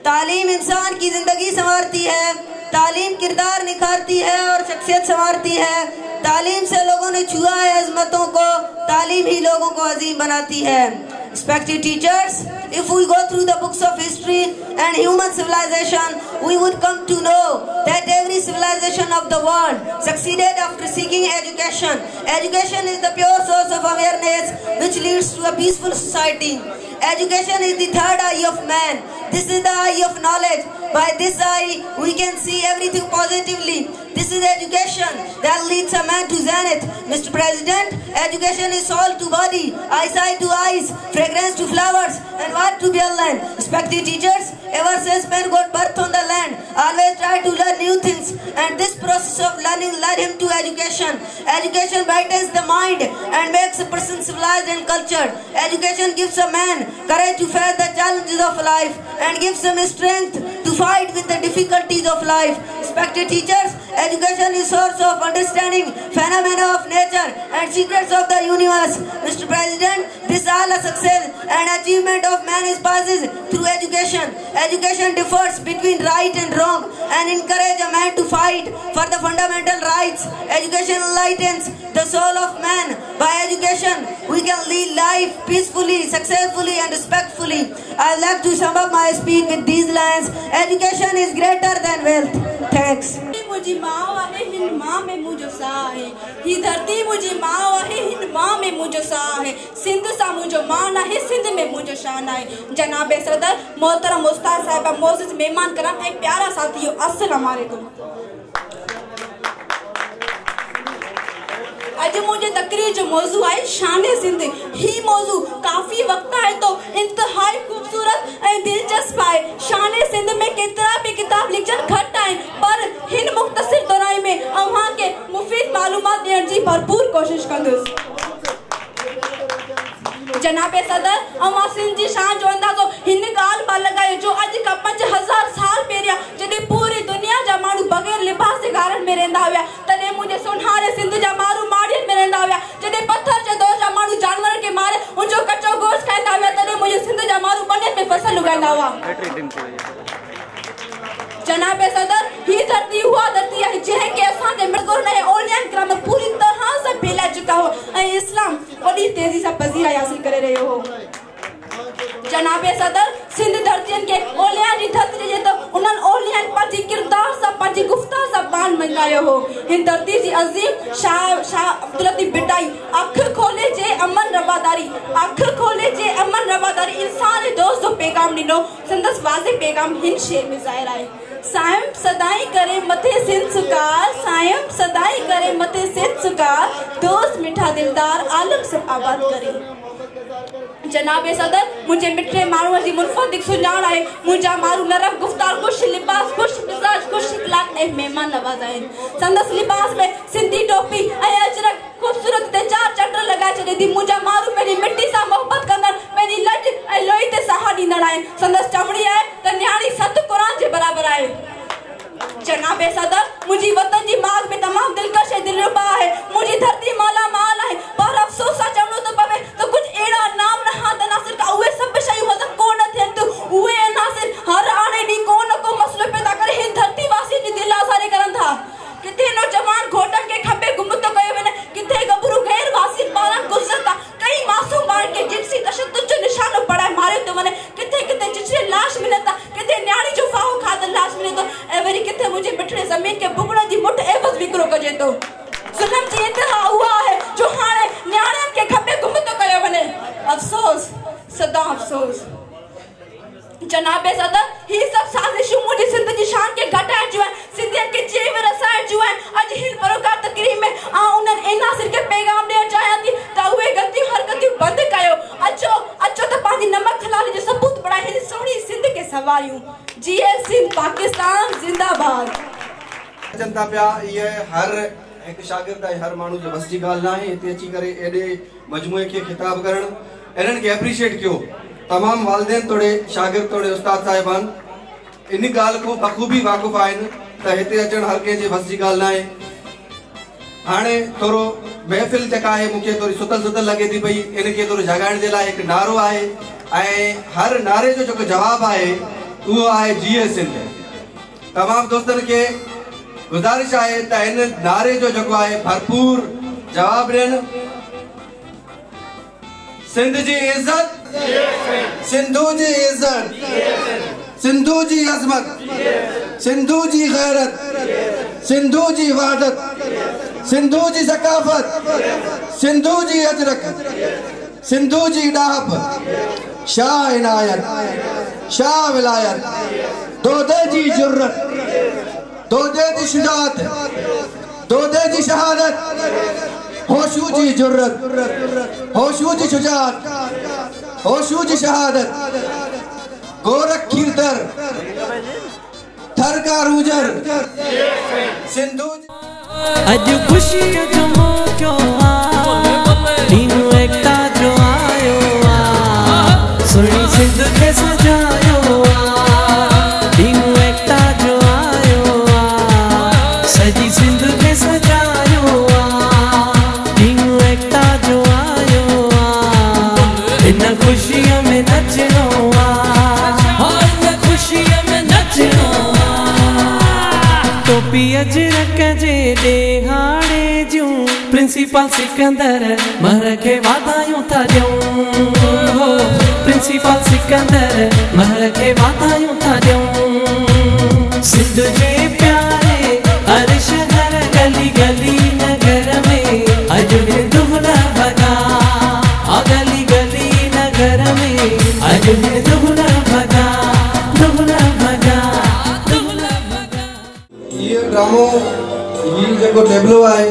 तालीम इंसान की जिंदगी संवारती है, तालीम किरदार निखारती है और शख्सियत संवारती है। तालीम से लोगों ने छुआ है अज़मतों को, तालीम ही लोगों को अजीम बनाती है। Respected teachers, If we go through the books of history and human civilization, we would come to know that every civilization of the world succeeded after seeking education. Education is the pure source of awareness which leads to a peaceful society. Education is the third eye of man. This is the eye of knowledge. By this eye, we can see everything positively. This is education that leads a man to zenith. Mr. President, education is soul to body, eyesight to eyes, fragrance to flowers, and what to be a land. Respected teachers, ever since man got birth on the land, always try to learn new things, and this process of learning led him to education. Education brightens the mind and makes a person civilized and cultured. Education gives a man courage to face the challenges of life and gives him strength to fight with the difficulties of life. Respected teachers, education is source of understanding phenomena of nature and secrets of the universe. Mr. President, this all a success and achievement of man is passes through education. Education differs between right and wrong and encourages a man to fight for the fundamental rights. Education enlightens the soul of man. By education, we can lead life peacefully, successfully and respectfully. I would like to sum up my speech with these lines. Education is greater than wealth. Thanks. मुझी माँ आहे हिन माँ में मुझो साह है ही धरती मुझी माँ आहे हिन माँ में मुझो साह है सिंध सा मुझो मान आहे सिंध में मुझो शान है जनाब सदर मोहतरम उस्ताद साहिबा मोअज़्ज़िज़ मेहमान करम ऐं प्यारा साथियों अस्सलाम वालेकुम। आज मुझे तकरीर जो मौजू है शाने सिंध ही मौजू काफी वक्त है तो इंतहाई खूबसूरत और दिलचस्प है। शाने सिंध में कितना भी किताब लिखन घट है पर हिन मुख्तसर दौराई में अवां के मुफीद मालूमात देने की भरपूर कोशिश कंदुस। जनाब सदर अवां सिंध जी शान जो अंदाजो हिन गाल पा लगाए जो आज का 5000 साल पहिरिया जॾहिं पूरी दुनिया जा माण्हू बगैर लिबास जे घरनि में रहंदा हुआ तॾहिं मुंहिंजे सुन्हारे सिंध जा माण्हू माड़ियुनि में रहंदा हुआ जॾहिं पत्थर जे दौर जा माण्हू जानवर के मारे उनजो कचो गोश्त खाईंदा हुआ तॾहिं मुंहिंजे सिंध जा माण्हू बननि में फसल उगाईंदा हुआ। जनाब सदर ही धरती हुआ धरती है जंहिंखे असांजे मिर्गुर ने ओलियन क्रम पूरी तरह से फैलाए चुका हो ऐं इस्लाम वॾी तेज़ी सां पज़ीराई हासिल करे रहियो हो। जनाब सदर सिंध धरतियुनि के ओलियन जी धरती जे तो उन्हनि ओलियन पंहिंजी किरदार सां पंहिंजी गुफ़्तार सां पान मंगायो हो। हिन धरती जी अज़ीम शाह अब्दुल लतीफ़ भिटाई अख खोले जे अमन रवादारी अख खोले जे अमन रवादारी इंसान जे दोस्त जो पैगाम ॾिनो संदसि वाज़े पैगाम हिन शेर में ज़ाहिर आहे। सायम सदाई करे मथे सिंध सुकार सायम सदाई करे मथे सिंध सुकार दोस्त मिठा दिलदार आलम सब आबाद करे। जनाब सदर मुझे मिठे माण्हूअ जी मुनफतिक सुञाण आहे मुंहिंजा माण्हू नरम गुफ्तार खुश लिबास खुश मिजाज खुश इखलाक ऐं महिमान नवाज़ आहिनि। संदसि लिबास में सिंधी टोपी ऐं अजरक खूबसूरत ते 4 चंड लॻाए छॾे थी। मुंहिंजा माण्हू पंहिंजी मिट्टी सां मोहबत कंदड़ पंहिंजी लज ऐं लोही ते साह ॾींदड़ आहिनि। संदसि चमड़ी आहे त न्याणी सत क़ुरान जे बराबरि आहे। जनाब सदर मुझी वतन जी माग में तमाम दिलकश है दिलरुबा है मुझी धरती माला माल है पर अफसोस सा चवणो तो पवे तो कुछ एड़ा नाम नहा तनासिर का उहे सब शयूं हज़म कोन थियन तो उहे अनासिर हर आने दी कोन को मसलो पैदा करे हिन धरती वासी जी दिल आसारे करन था। किथे नौजवान घोटन के खंबे गुमत कयो वने किथे गबरू गैर वासी पालन गुजरता कई मासूम बार के जिनसी तशद्दुद जो निशान पड़ा मारे तो वने किथे किथे जिसरे लाश मिलता किथे न्याणी जो फाहो खाद लाश मिले तो एवरी किथे मुझे मिठड़े जमीन के बुगड़ा दी मुठ एवज विकरो कजे तो जुल्म जी इंतहा हुआ है जो हाणे न्याणन के खंबे गुमत कयो वने। अफसोस सदा अफसोस। जनाब सदर ही सब साजिशूं मुझे सिंध जी शान के घटाए जो है सिंधियन के जेब रसाए जो है अज हिन परोकार तकरीर में आ उनन एना सिर के पैगाम दे चाहियां थी त उहे गलती हरकतियूं बंद कयो अचो अचो त पांजी नमक हलाल जो सबूत बड़ा हिन सोहणी सिंध के सवारियूं जीएस सिंध पाकिस्तान जिंदाबाद। जनता पिया ये हर एक शागिर्द हर मानू जो बस जी गाल ना है इते अची करे एडे मजमूए के खिताब करण इनन के एप्रिशिएट कियो तमाम वालिदैन तोड़े शागिर्द तोड़े उस्ताद साहिबान इन गाल को बखूबी वाक़ुफ़ आहिनि त हिते अचण हर कंहिं जे बस जी गाल ना है। हाणे थोरो महफ़िल जेका आहे मूंखे थोरी सुतल सुतल लगे थी पई इनके थोरो जगाइण जे लाइ हिकु नारो आहे ऐं हर नारे जो जेको जवाब आहे उहो आहे जीएस सिंध। तमाम दोस्तन के गुजारिश है त इन नारे जो जेको आहे भरपूर जवाब ॾियनि। सिंध जी इज़त सिंधु जी इज्जत, सिंधु जी अजमत, सिंधु जी गैरत, सिंधु जी वहदत, सिंधु जी सकाफत, सिंधु जी अजरक, सिंधु जी डाहब, शाह इनायत, शाह विलायत, दोदे जी जुर्रत, दोदे जी शुजात, दोदे जी शहादत, होशू जी जुर्रत, होशू जी शुजात, होशू जी शहादत, गोरख खीरतर, थर का रूजर, सिंधु अज खुशी जो मौको तीनों एकता जो आयो सुनी सिंध के सजायो तीनों एकता जो आयो सजी सिंध के सजायो तीनों एकता जो आयो इन खुशियों में नचनो इन खुशियों में नचनो टोपी अजरक जे देहाड़े जूं प्रिंसिपल सिकंदर मर के वादायूं था ॾियूं प्रिंसिपल सिकंदर मर के वादायूं था ॾियूं सिंध जे प्यारे हर शहर गली गली नगर में अॼु भी दुहला भगा गली गली नगर में अॼु भी दुहला भगा दुहला भगा दुहला भगा। ये ड्रामो ये जो टेबलो है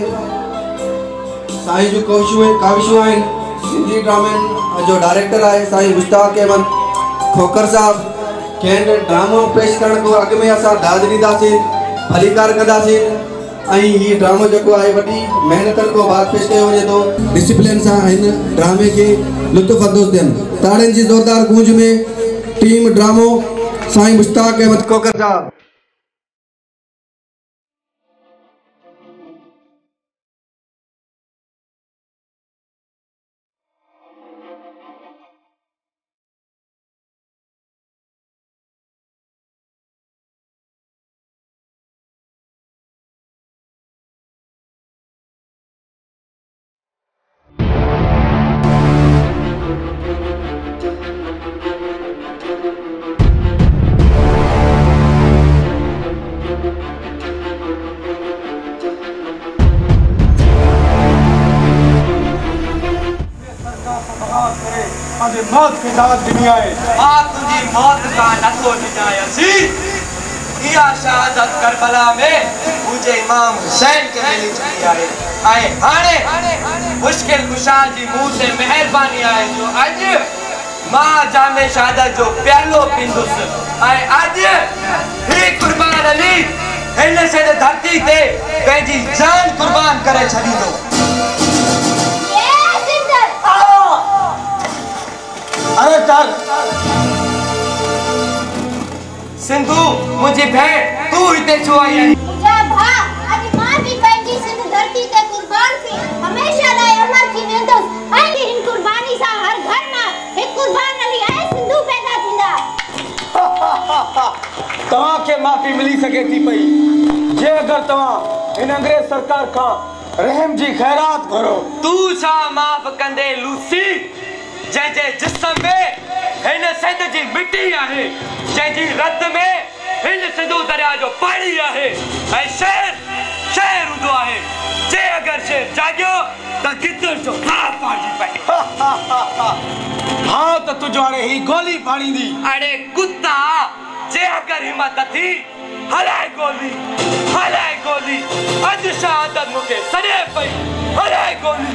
साईं जो काविशूं आहिनि सिंधी ड्रामे जो डायरेक्टर है साईं मुश्ताक अहमद खोकर साहब कंहिं ड्रामो पेश करण को अॻु में असां दाद ॾींदासीं फलीकार कंदासीं ऐं हीउ ड्रामो जेको आहे वॾी महिनतनि खां बाद पेश कयो वञे थो डिसिप्लिन सां हिन ड्रामे खे लुत्फ़ अंदोज़ थियनि ताड़ियुनि जी ज़ोरदार गूंज में टीम ड्रामो साईं मुश्ताक अहमद खोकर साहब। मौत की दाद दुनिया है तुझी मौत का नथो ॾिजायसी इहा शहादत करबला में मुझे इमाम हुसैन के मिली चुकी है आए हाणे मुश्किल कुशा जी मुंह से मेहरबानी है जो आज मां जामे शहादत जो प्यालो पिंदुस आए आज ही कुर्बान अली हिन से धरती ते पंहिंजी जान कुर्बान करे छॾींदो। अरे चल सिंधु मुझे भेण तू हिते छो आई है मुझा भा आज मां भी पंहिंजी सिंध धरती ते कुर्बान थी हमेशा लाइ अमर थी वेंदस ऐं इन कुर्बानी सां हर घर मां एक कुर्बान अली ऐं सिंधु पैदा थींदा। तव्हां के माफी मिली सके थी पई जे अगर तव्हां इन अंग्रेज सरकार खां रहम जी खैरात भरो तू छा माफ कंदे लूसी जंहिंजे जिस्म में हिन सिंध जी मिट्टी आहे जंहिंजी रत में हिन सिंधु दरिया जो पाणी आहे ऐं शेर हूंदो आहे जे अगर शेर जाॻियो त गिदड़ जो भाउ पाड़जी पए। हाँ तो तुझो हाणे ही गोली फाड़ींदी अरे कुत्ता जे अगर हिम्मत थी हलाए गोली अॼु शहादत मूंखे सॾे पई हलाए गोली।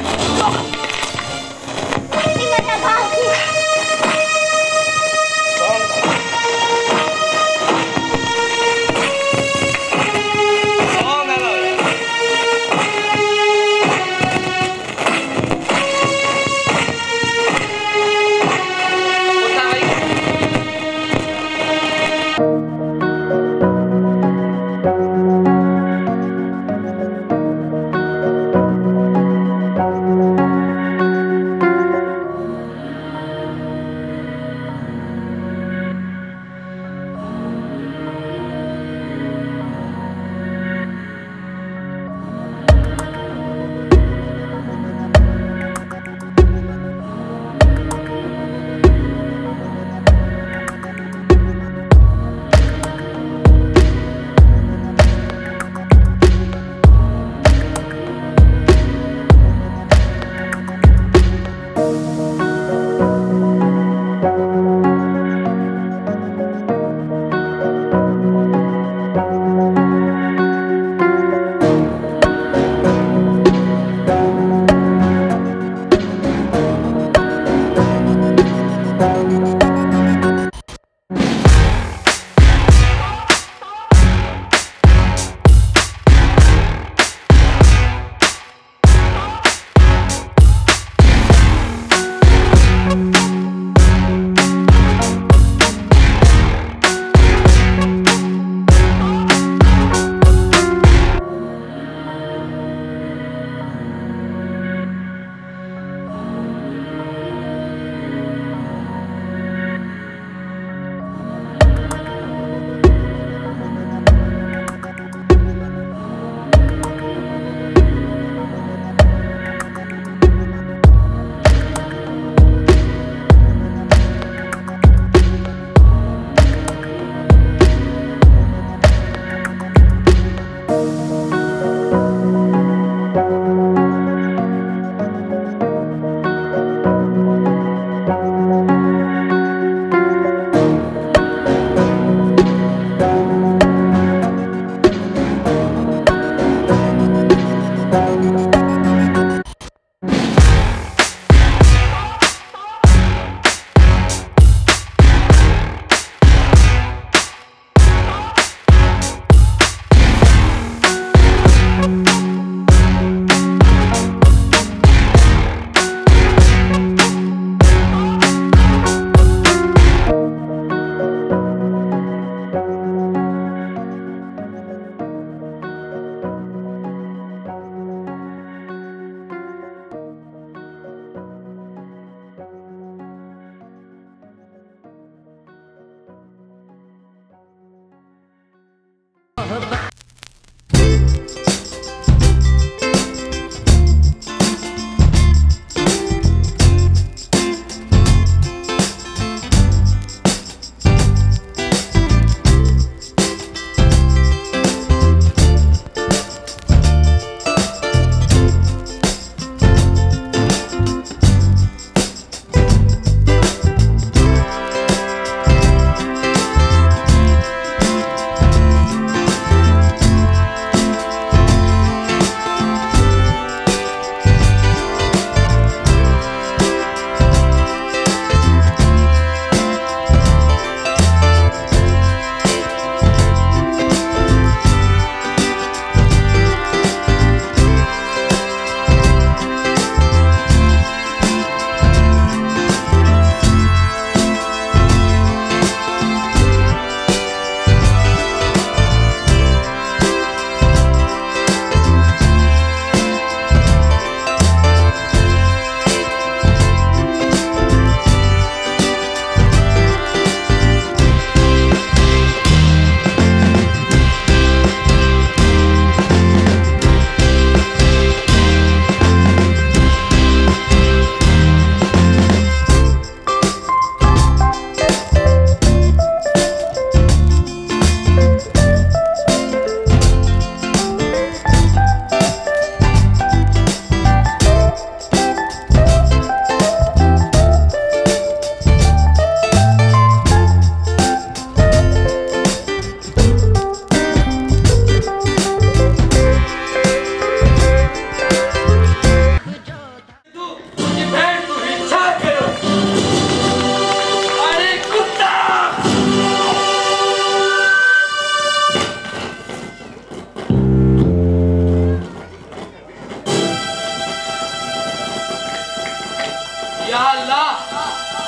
या अल्लाह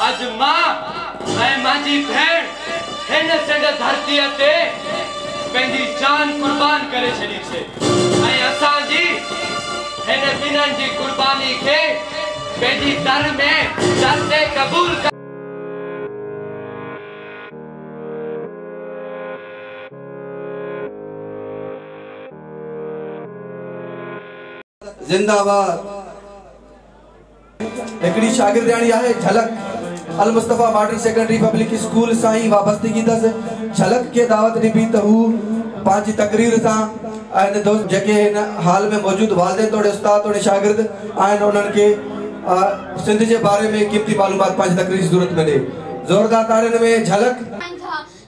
अज मां ऐं मांजी भेण हिन सिंध धरतीअ ते पंहिंजी जान कुर्बान करे छॾी छे ऐं असांजी हिन ॿिन्हिनि जी कुर्बानी खे पंहिंजी दर में दर ते क़बूल कर। जिंदाबाद। हिकिड़ी शागिर्दियाणी आहे झलक Al Mustafa model secondary public school सां ई वाबस्ती कींदसि। झलक खे दावत ॾिनी त हू पंहिंजी तकरीर सां ऐं दोस्त जेके हिन हाल में मौजूद वालिदैन तोड़े उस्ताद तोड़े शागिर्द आहिनि उन्हनि खे सिंध जे बारे में कीमती मालूमात पंहिंजी तकरीर जी ज़रूरत में ॾे। ज़ोरदार ताड़ियुनि में झलक।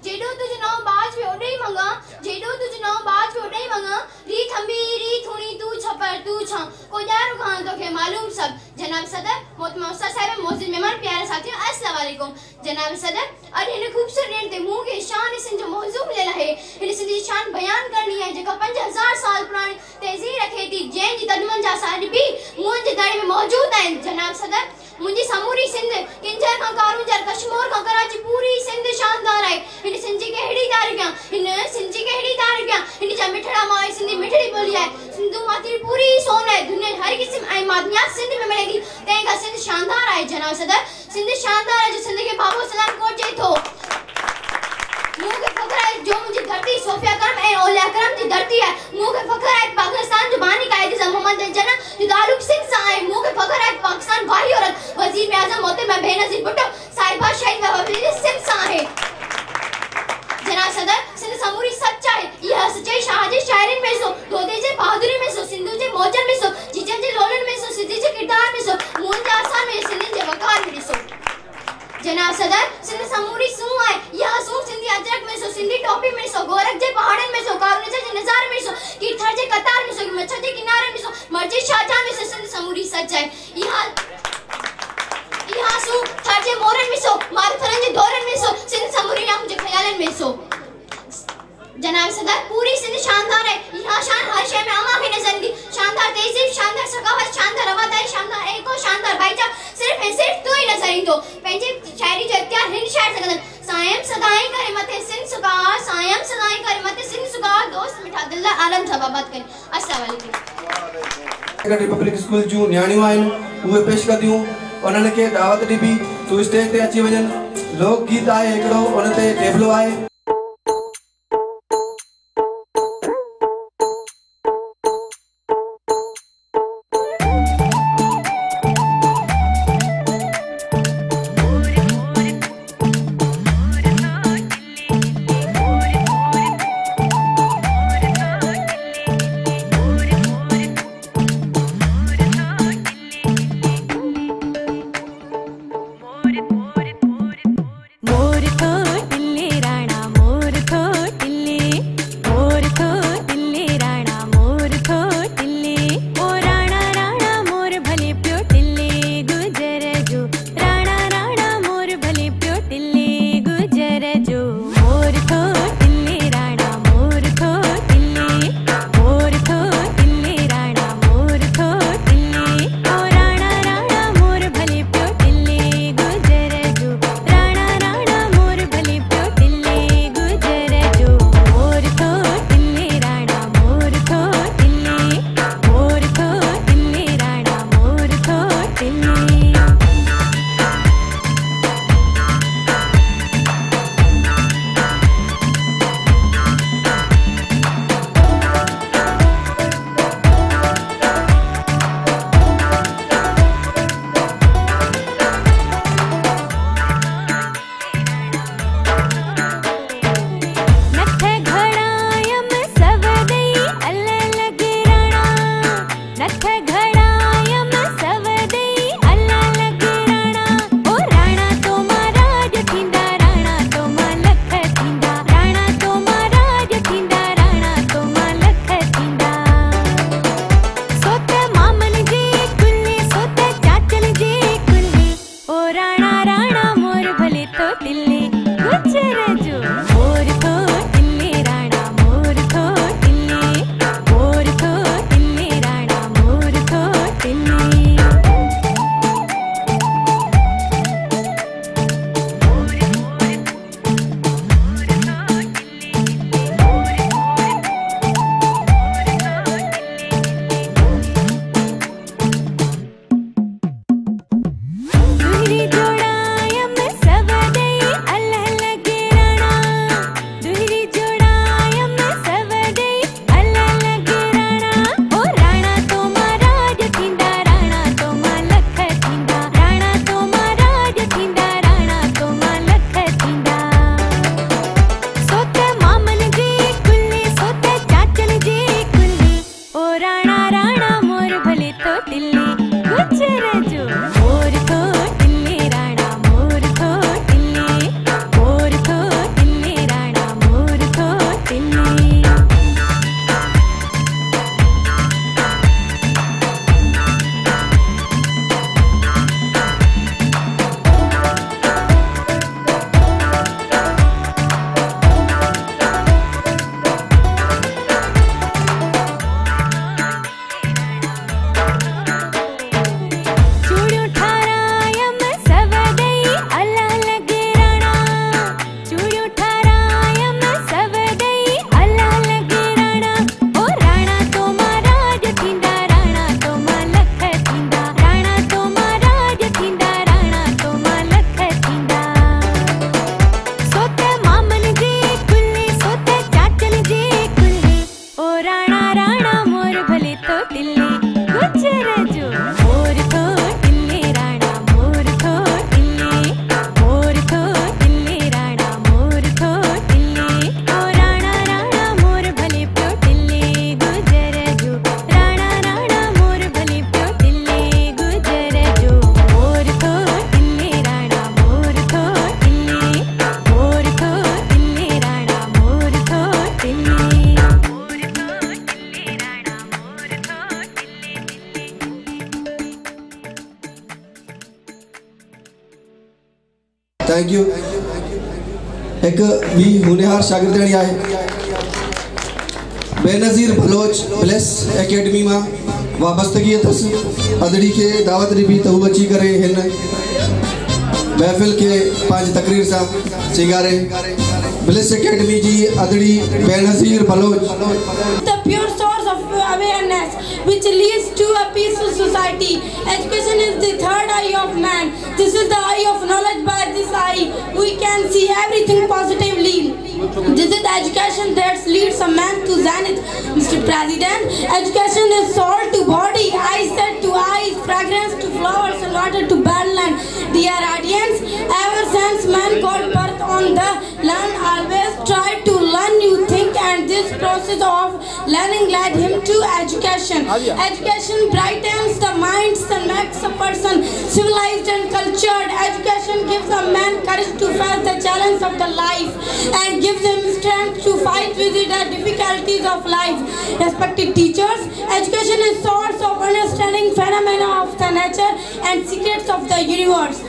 जेडो तुझ नौ बाज पे उड़े मंगा जेडो तुझ नौ बाज पे उड़े मंगा री थंबी री थुनी तू छपर तू छा को यार खान तो के मालूम सब। जनाब सदर मोहतरम उस्ताद साहब मोहसिन मेहमान प्यारे साथियों अस्सलाम वालेकुम। जनाब सदर अरे इन खूबसूरत ॾिण ते मूं खे शान सिंध जो मौजू मिलियल आहे। हिन सिंध जी शान बयान करणी आहे जेका 5000 साल पुराणी तहज़ीर रखे थी जंहिंजी तर्जुमन जा सां बि मुंहिंजे दड़े में मौजूद आहिनि। जनाब सदर मुंहिंजी समूरी सिंध किंजर खां कारूंजर कश्मीर खां कराची पूरी सिंध शानदार आहे। हिन सिंध जी कहिड़ी तारीफ़ हिन सिंध जी कहिड़ी तारीफ़ हिन जा मिठड़ा मां सिंधी मिठड़ी ॿोली आहे। सिंधु माती पूरी सोन आहे दुनिया हर क़िस्म ऐं मादनियात सिंध में मिले थी तंहिं खां सिंध शानदार आहे। जनाब सदर सिंध शानदार आहे जो सिंध खे बाबो सलाम कोट चए थो। मूंखे फ़ख्र आहे जो मुंहिंजी धरती सोफिया करम ऐं औलिया करम जी धरती आहे। मूंखे फ़ख्र आहे पाकिस्तान जो बानी कायदे सां मोहम्मद जना जो ताल्लुक़ सिंध सां आहे। मूंखे फ़ख्र आहे पाकिस्तान वाही औरत वज़ीर आज़म मोहतरमा बेनज़ीर भुट्टो साहिबा शहीद वफ़ा सिंध सां आहे। जनाब सदर सिंध समूरी सच आहे। यह सच्चाई शाह जी शायरी में सो दोदे जे बहादुरी में सो सिंधु जे मौजन में सो जीजन जे लोलन में सो सिद्धि जे किरदार में सो मुंहिंजे आसान में सिंधियुनि जे वक़ार में ॾिसो। जनाब सदर सिंध समूरी सूं आहे। यह सूं सिंधी अजरक में सो सिंधी टोपी में सो गोरख जे पहाड़न में सो कारुनजा जे नज़ारे में सो कीथर जे कतार में सो मच्छर जे किनारे में सो मर्जी शाहजहां में सो सिंध समूरी सच आहे। यह सूं थर जे मोरन में सो मारुथरन जे दौरन में सो सिंध समूरी नाम जे ख्यालन में सो। जनाब सदर पूरी सिंध शानदार है। यहाँ शान हर शय में अमा के नजर दी शानदार तहजीब शानदार सकाफत शानदार रवादारी शानदार एको शानदार भाईचारा सिर्फ है सिर्फ तू ही नजर ईंदो। पंहिंजे शायरी जो इख्तियार हिन शायर सकदन सायम सदाई करे मथे सिंध सुका सायम सदाई करे मथे सिंध सुका दोस्त मिठा दिल आलम सबाबत करे। अस्सलाम वालेकुम। पब्लिक स्कूल जूं न्याणियूं आहिनि उहे पेश कंदियूं उन्हनि खे दावत ॾिबी तूं स्टेज ते अची वञनि। लोक गीत आहे हिकिड़ो उन ते टेबलो आहे। Thank you. एक भी होनहार शागिर्दणी आए बेनज़ीर बलोच प्लस एकेडमी में वाबस्तगी अदड़ी के दावत दी तो अची करे महफिल के पांच तकरीर से सिंगारे ब्लिस एकेडमी जी अदड़ी Benazir Baloch. The pure source of awareness which leads to a peaceful society. Education is the third eye of man. This is the eye of knowledge. By this eye we can see everything positively. This is the education that leads a man to zenith. Mr. President, education is soul to body, eyesight to eyes, fragrance to flowers and water to badland. Dear audience, ever since man got birth on the land, always try to learn new things, and this process of learning led him to education. Education brightens the minds and makes a person civilized and cultured. Education gives a man courage to face the challenge of the life and gives him strength to fight with the difficulties of life. Respected teachers, education is source of understanding phenomena of the nature and secrets of the universe.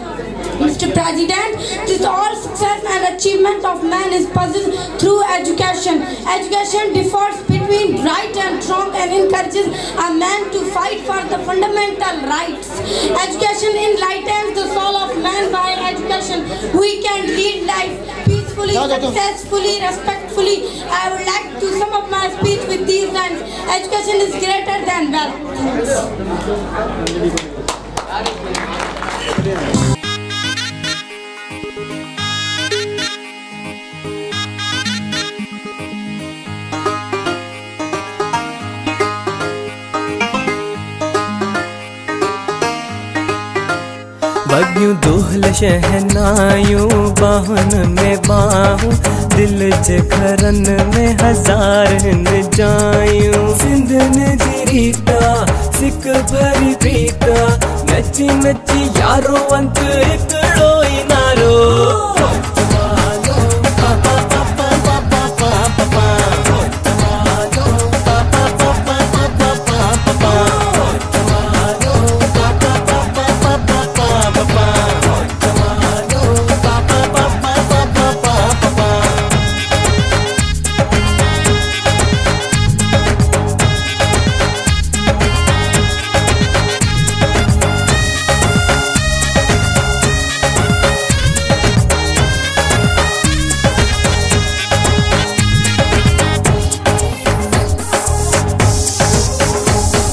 Mr. President, this all success and achievement of man is possessed through education. Education differs between right and wrong and encourages a man to fight for the fundamental rights. Education enlightens the soul of man. By education, we can lead life peacefully, successfully, respectfully. I would like to sum up my speech with these lines. Education is greater than wealth. बगियूं दोहल शहनायूं बाहुन में बाहूं दिल जे घरन में हज़ार जायूं सिंधन जी रीता सिक भरी प्रीता नची नची यारो अंत हिकड़ो ई नारो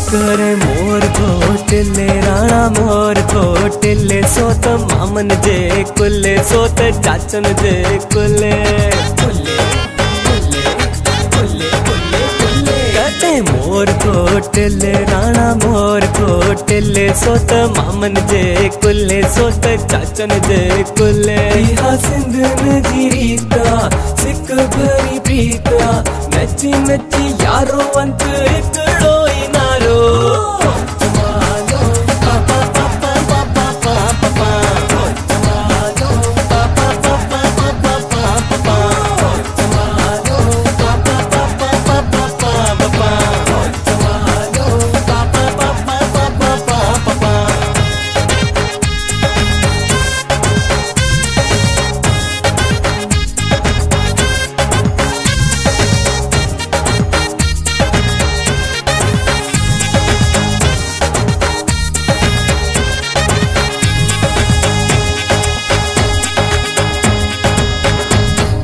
करे मोर घोटे टिले राणा मोर को टिले सोत मामन जे कुले सोत चाचन जे कुले कटे मोर को टिले राणा मोर को टिले सोत मामन जे कुले सोत चाचन जे कुले इहा सिंधन जी रीता सिक भरी प्रीता नची नची यारो अंत एकड़ो ई नारो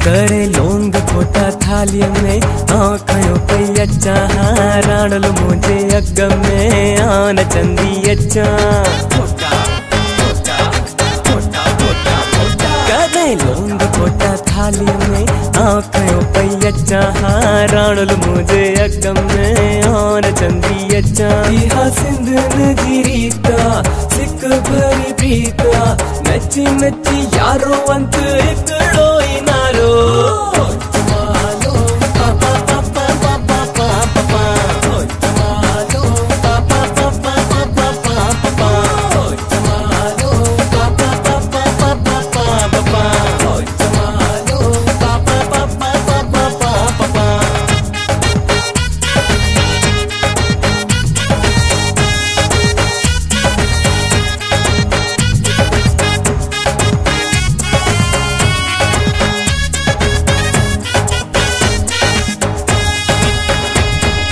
करे लोंग खोटा थाली में आँखों पे अच्छा राणल मुझे अग में आन चंदी अच्छा करे लोंग खोटा थाली में आँखों पे अच्छा राणल मुझे अग में आन चंदी अच्छा इहा सिंधन जी रीता सिक भरी प्रीता नची नची यारो अंत एकड़ो ई नारो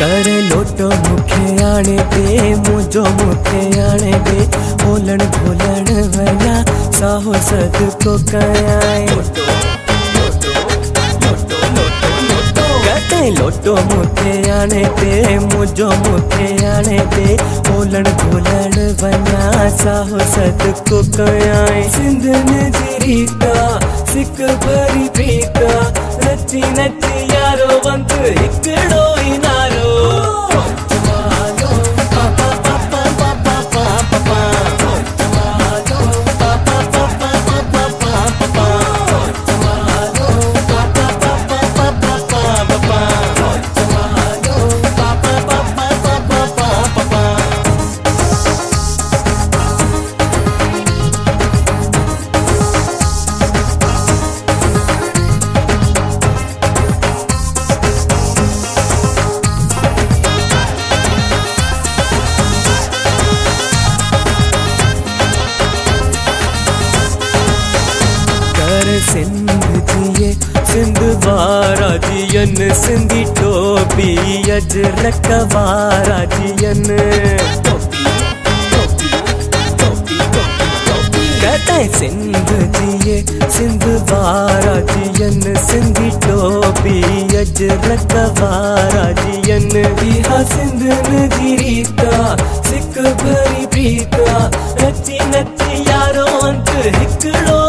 करे लोटो मुखे आने दे मुझो मुखे आने दे बोलन बोलन वना साहो सद को कयाए कहते लोटो मुखे आने दे मुझो मुखे आने दे बोलन बोलन वना साहो सद को कयाए सिंधन जी रीता सिक भरी प्रीता नची नची यारो बंत एकड़ो ई नारो सिंध जिए सिंध वारा जियन सिंधी टोपी अजरक वारा जियन कहते सिंध जिए सिंध वारा जियन सिंधी टोपी अजरक वारा जियन इहा सिंधन जी रीता सिक भरी प्रीता नची नची यारो अंत हिकड़ो